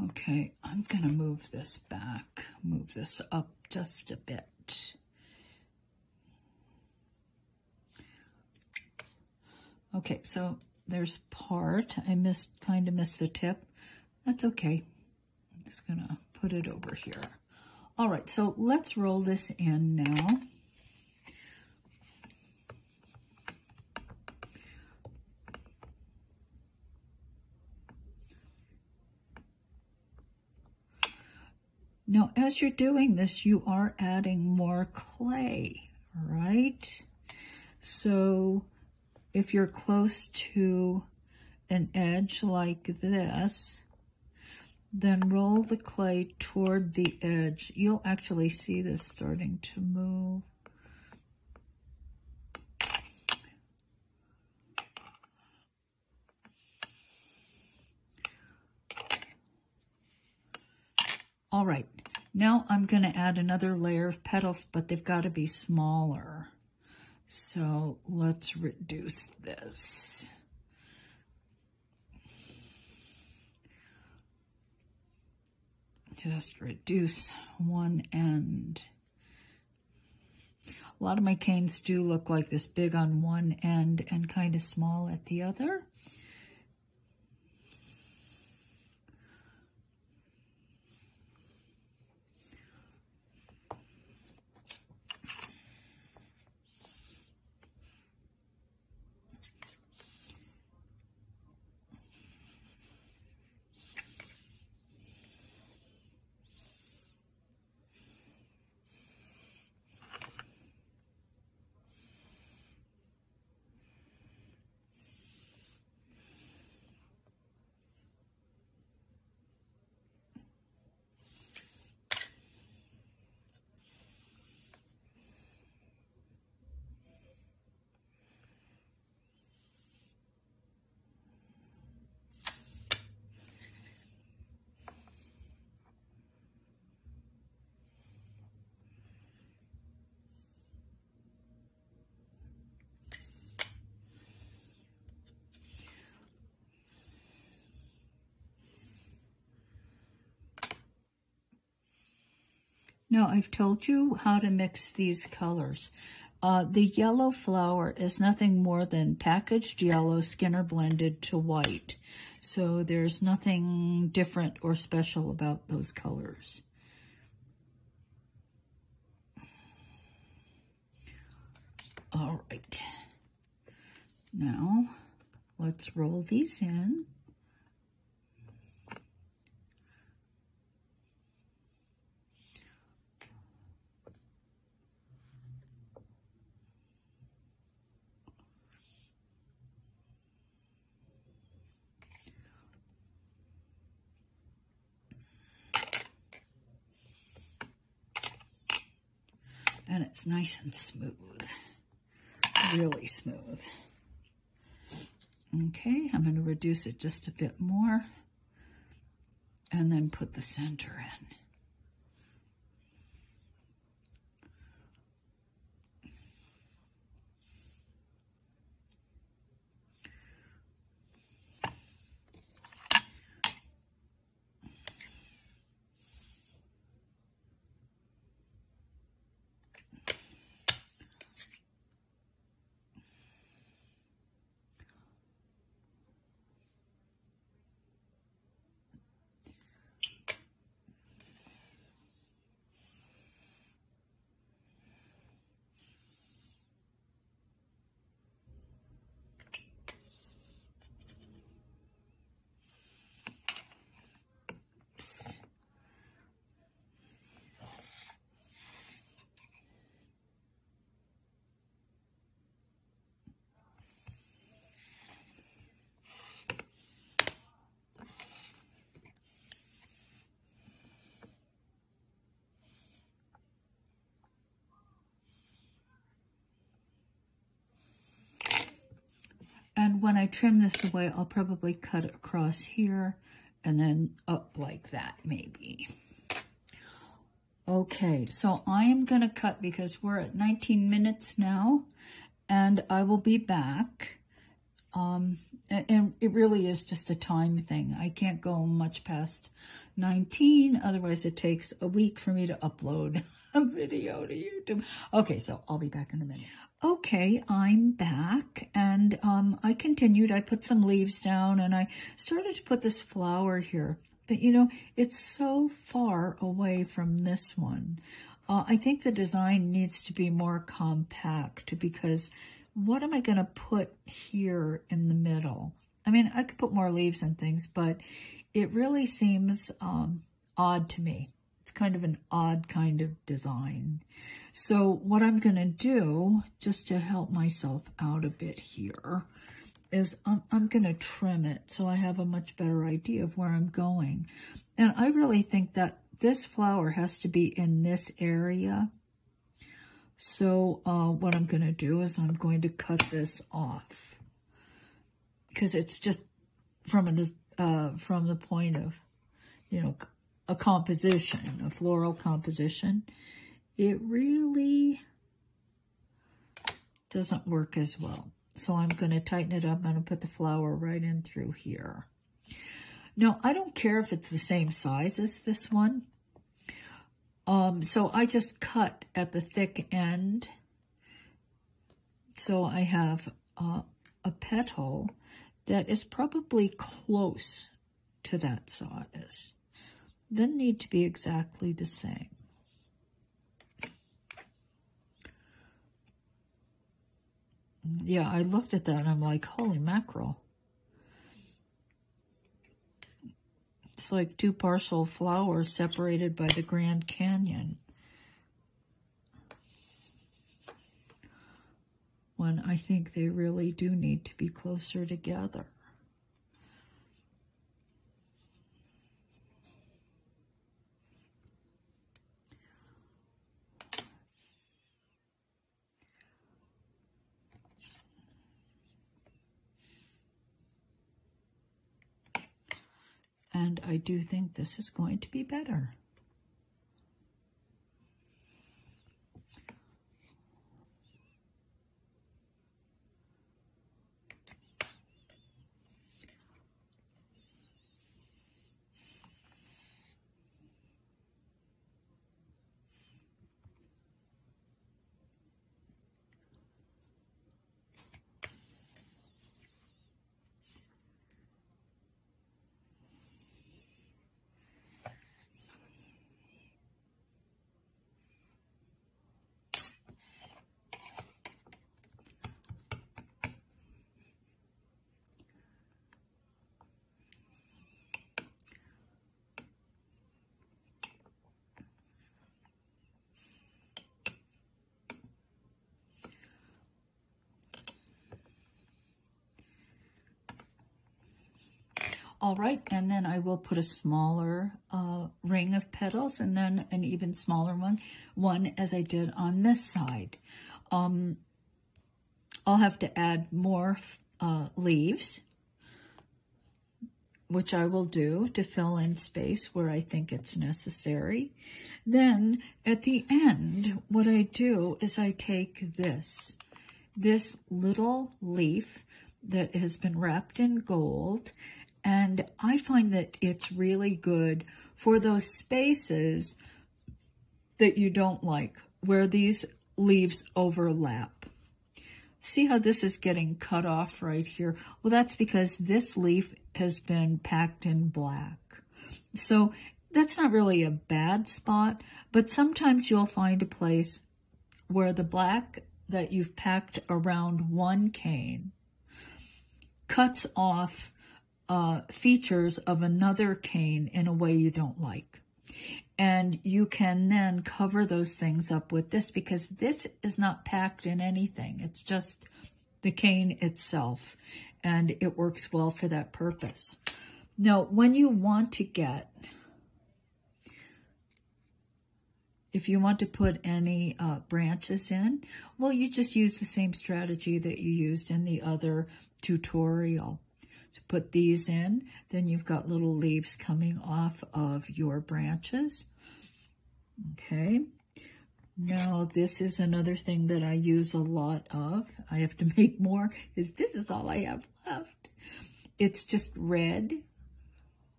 Speaker 1: Okay, I'm gonna move this back, move this up just a bit. Okay, so there's part. I kind of missed the tip. That's okay. I'm just gonna put it over here. All right, so let's roll this in now. Now, as you're doing this, you are adding more clay, right? So if you're close to an edge like this, then roll the clay toward the edge. You'll actually see this starting to move. All right, now I'm going to add another layer of petals, but they've got to be smaller. So let's reduce this. Just reduce one end. A lot of my canes do look like this, big on one end and kind of small at the other. Now, I've told you how to mix these colors. The yellow flower is nothing more than packaged yellow Skinner blended to white. So there's nothing different or special about those colors. All right. Now, let's roll these in. And it's nice and smooth, really smooth. Okay, I'm going to reduce it just a bit more and then put the center in. And when I trim this away, I'll probably cut it across here and then up like that, maybe. Okay, so I am going to cut because we're at 19 minutes now, and I will be back. And it really is just a time thing. I can't go much past 19, otherwise it takes a week for me to upload a video to YouTube. Okay, so I'll be back in a minute. Okay, I'm back, and I continued. I put some leaves down, and I started to put this flower here. But, you know, it's so far away from this one. I think the design needs to be more compact, because what am I going to put here in the middle? I mean, I could put more leaves and things, but it really seems odd to me. It's kind of an odd kind of design. So what I'm going to do, just to help myself out a bit here, is I'm going to trim it so I have a much better idea of where I'm going. And I really think that this flower has to be in this area. So what I'm going to do is I'm going to cut this off, because it's just from the point of, you know, a composition, a floral composition, it really doesn't work as well. So I'm going to tighten it up. I'm going to put the flower right in through here. Now, I don't care if it's the same size as this one. So I just cut at the thick end. So I have a petal that is probably close to that size. Doesn't need to be exactly the same. Yeah, I looked at that and I'm like, holy mackerel. It's like two partial flowers separated by the Grand Canyon. When I think they really do need to be closer together. And I do think this is going to be better. All right, and then I will put a smaller ring of petals and then an even smaller one as I did on this side. I'll have to add more leaves, which I will do to fill in space where I think it's necessary. Then at the end, what I do is I take this little leaf that has been wrapped in gold, and I find that it's really good for those spaces that you don't like, where these leaves overlap. See how this is getting cut off right here? Well, that's because this leaf has been packed in black. So that's not really a bad spot, but sometimes you'll find a place where the black that you've packed around one cane cuts off features of another cane in a way you don't like. And you can then cover those things up with this, because this is not packed in anything. It's just the cane itself, and it works well for that purpose. Now, when you want to get, if you want to put any branches in, well, you just use the same strategy that you used in the other tutorial. To put these in, then you've got little leaves coming off of your branches. Okay. Now, this is another thing that I use a lot of. I have to make more, because this is all I have left. It's just red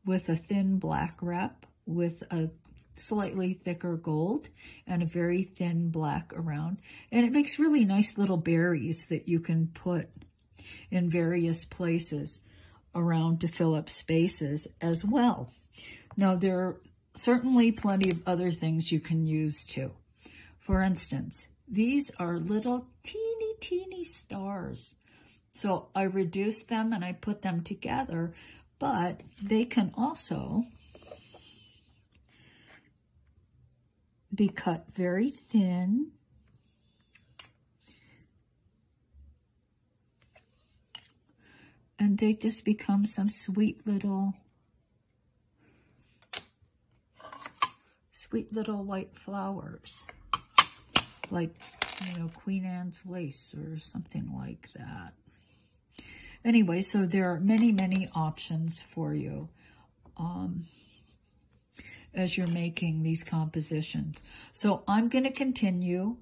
Speaker 1: with a thin black wrap with a slightly thicker gold and a very thin black around. And it makes really nice little berries that you can put in various places around to fill up spaces as well. Now, there are certainly plenty of other things you can use too. For instance, these are little teeny stars. So I reduce them and I put them together, but they can also be cut very thin. And they just become some sweet little white flowers, like, you know, Queen Anne's lace or something like that. Anyway, so there are many options for you as you're making these compositions. So I'm going to continue,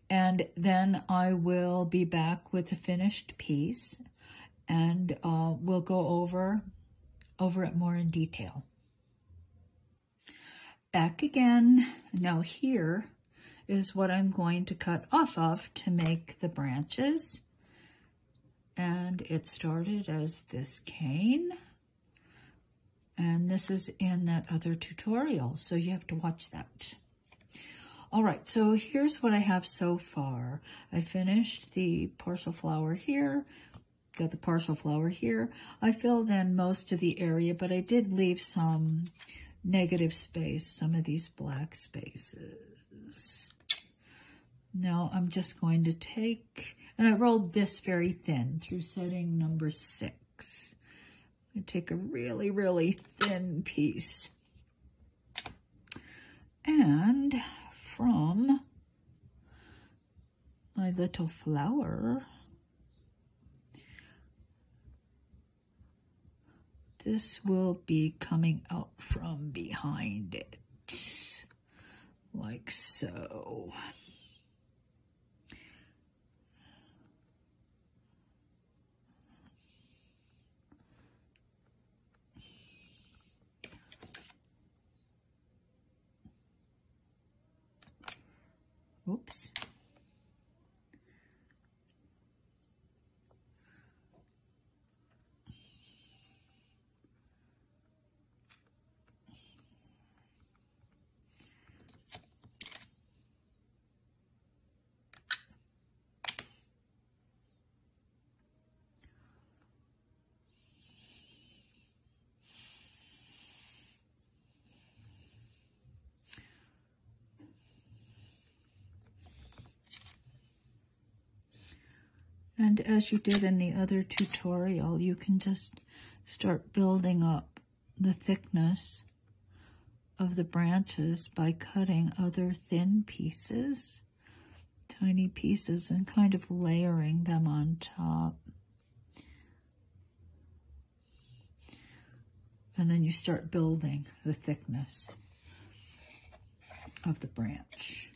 Speaker 1: and then I will be back with a finished piece, and we'll go over it more in detail. Back again. Now here is what I'm going to cut off of to make the branches. And it started as this cane. And this is in that other tutorial, so you have to watch that. All right, so here's what I have so far. I finished the partial flower here. Got the partial flower here. I filled in most of the area, but I did leave some negative space, some of these black spaces. Now I'm just going to take, and I rolled this very thin through setting number 6. I take a really thin piece. And from my little flower, this will be coming out from behind it, like so. Oops. And as you did in the other tutorial, you can just start building up the thickness of the branches by cutting other thin pieces, tiny pieces, and kind of layering them on top. And then you start building the thickness of the branch.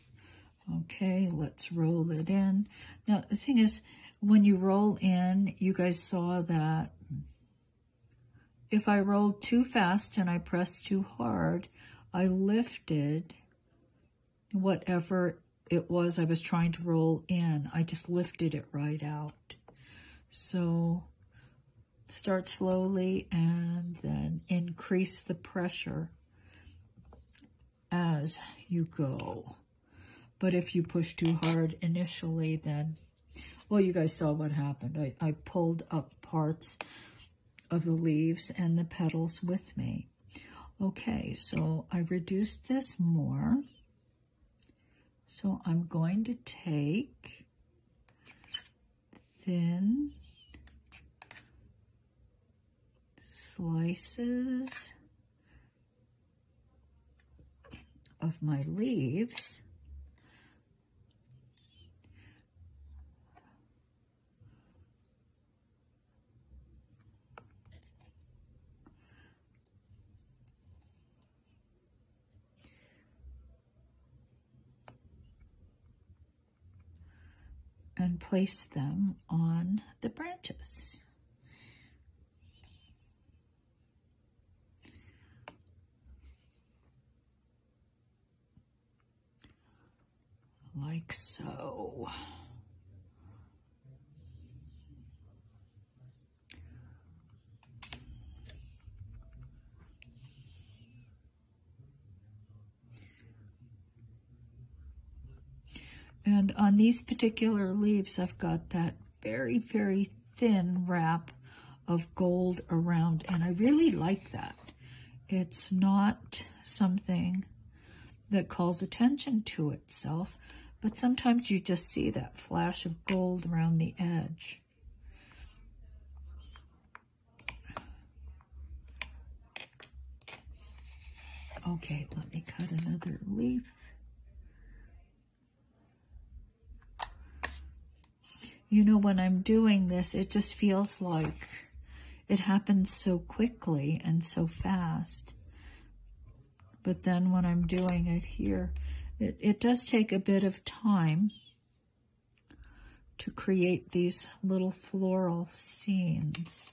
Speaker 1: Okay, let's roll it in. Now, the thing is, when you roll in, you guys saw that if I rolled too fast and I pressed too hard, I lifted whatever it was I was trying to roll in. I just lifted it right out. So start slowly and then increase the pressure as you go. But if you push too hard initially, then, well, you guys saw what happened. I pulled up parts of the leaves and the petals with me. Okay, so I reduced this more. So I'm going to take thin slices of my leaves and place them on the branches. Like so. And on these particular leaves, I've got that very, very thin wrap of gold around, and I really like that. It's not something that calls attention to itself, but sometimes you just see that flash of gold around the edge. Okay, let me cut another leaf. You know, when I'm doing this, it just feels like it happens so quickly and so fast. But then when I'm doing it here, it does take a bit of time to create these little floral scenes.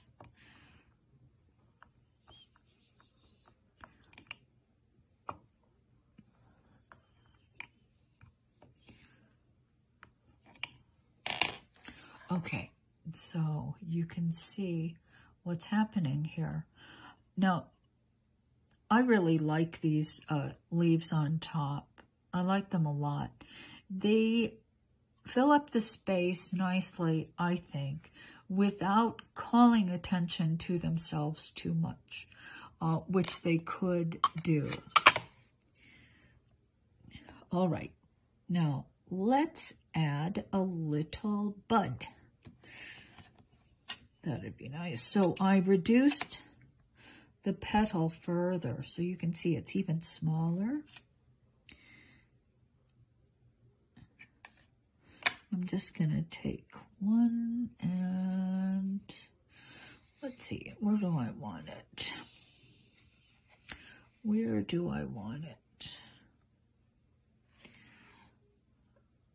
Speaker 1: Okay, so you can see what's happening here. Now, I really like these leaves on top. I like them a lot. They fill up the space nicely, I think, without calling attention to themselves too much, which they could do. All right, now let's add a little bud. That'd be nice. So I reduced the petal further, so you can see it's even smaller. I'm just going to take one and let's see, where do I want it? Where do I want it?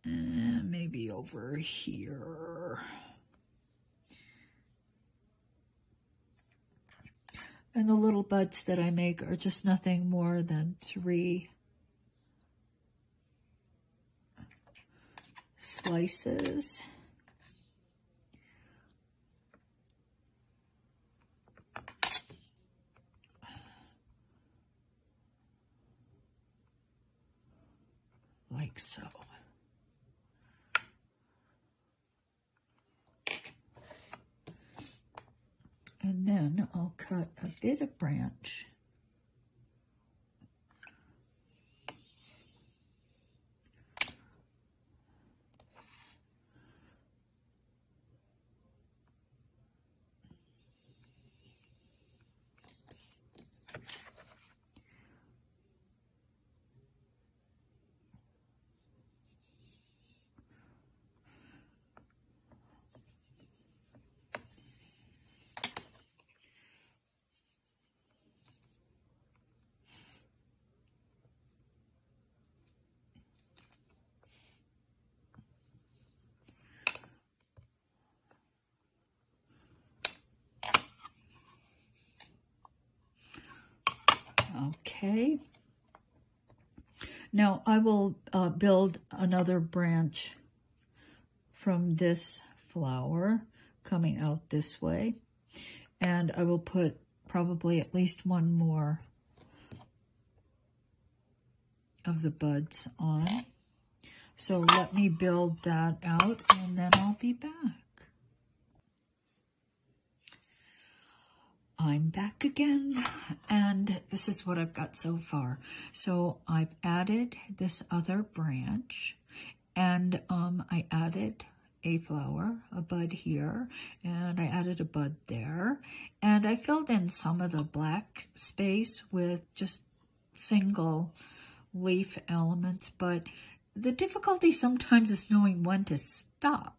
Speaker 1: Maybe over here. And the little buds that I make are just nothing more than 3 slices. Like so. And then I'll cut a bit of branch. Okay. Now I will build another branch from this flower coming out this way. And I will put probably at least one more of the buds on. So let me build that out and then I'll be back. I'm back again, and this is what I've got so far. So I've added this other branch, and I added a flower, a bud here, and I added a bud there, and I filled in some of the black space with just single leaf elements, but the difficulty sometimes is knowing when to stop,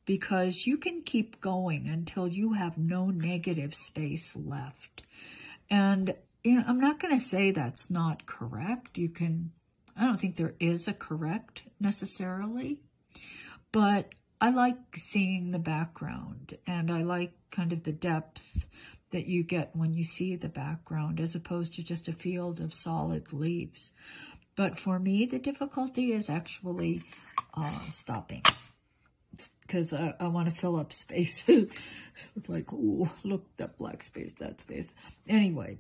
Speaker 1: because you can keep going until you have no negative space left. And, you know, I'm not going to say that's not correct. I don't think there is a correct necessarily, but I like seeing the background, and I like kind of the depth that you get when you see the background as opposed to just a field of solid leaves. But for me, the difficulty is actually stopping, because I want to fill up spaces. So it's like, oh, look, that black space, that space. Anyway,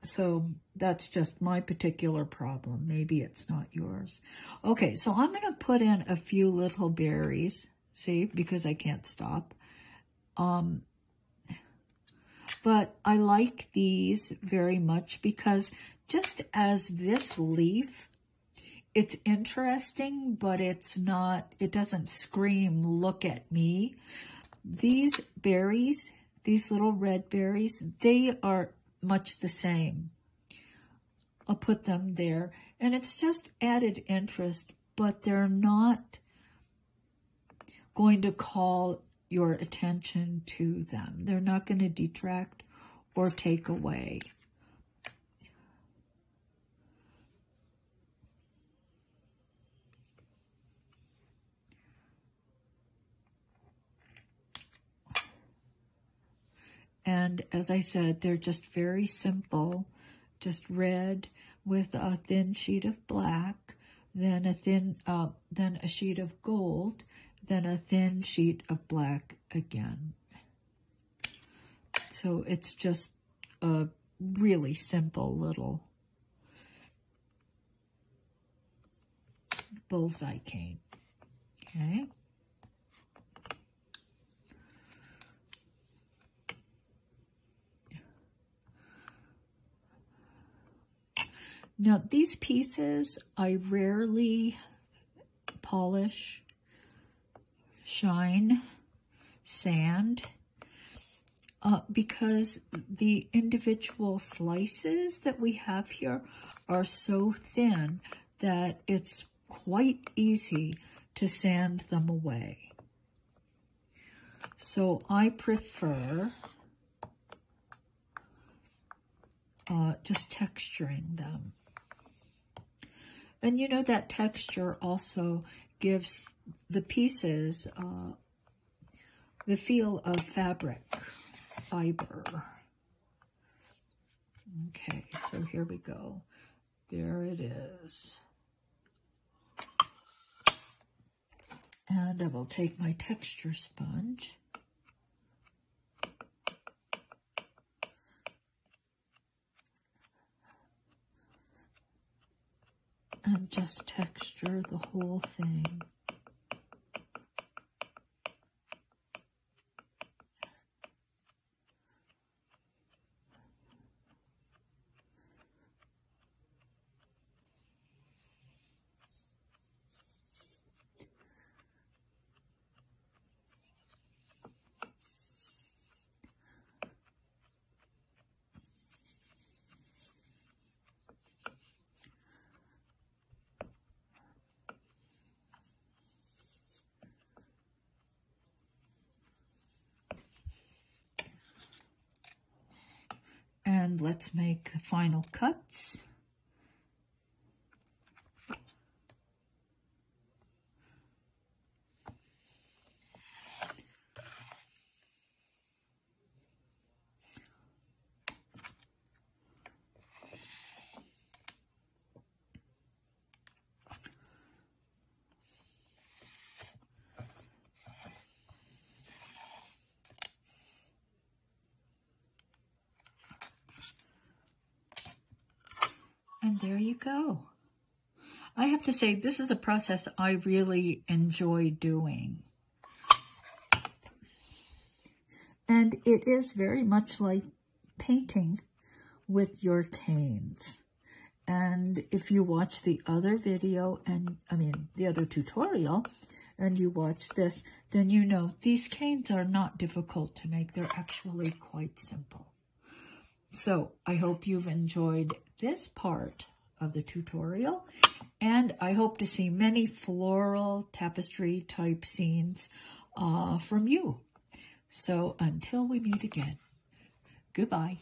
Speaker 1: so that's just my particular problem. Maybe it's not yours. Okay, so I'm going to put in a few little berries, see, because I can't stop. But I like these very much because just as this leaf, it's interesting, but it doesn't scream, look at me. These berries, these little red berries, they are much the same. I'll put them there. And it's just added interest, but they're not going to call your attention to them. They're not going to detract or take away. And as I said, they're just very simple, just red with a thin sheet of black, then a sheet of gold, then a thin sheet of black again. So it's just a really simple little bullseye cane. Okay. Now, these pieces, I rarely polish, shine, sand, because the individual slices that we have here are so thin that it's quite easy to sand them away. So I prefer just texturing them. And you know, that texture also gives the pieces the feel of fabric, fiber. Okay, so here we go. There it is. And I will take my texture sponge and just texture the whole thing. And let's make the final cuts. there you go. I have to say, this is a process I really enjoy doing. And it is very much like painting with your canes. And if you watch the other video, the other tutorial, and you watch this, then you know these canes are not difficult to make. They're actually quite simple. So I hope you've enjoyed this part of the tutorial, and I hope to see many floral tapestry type scenes from you. So until we meet again, goodbye.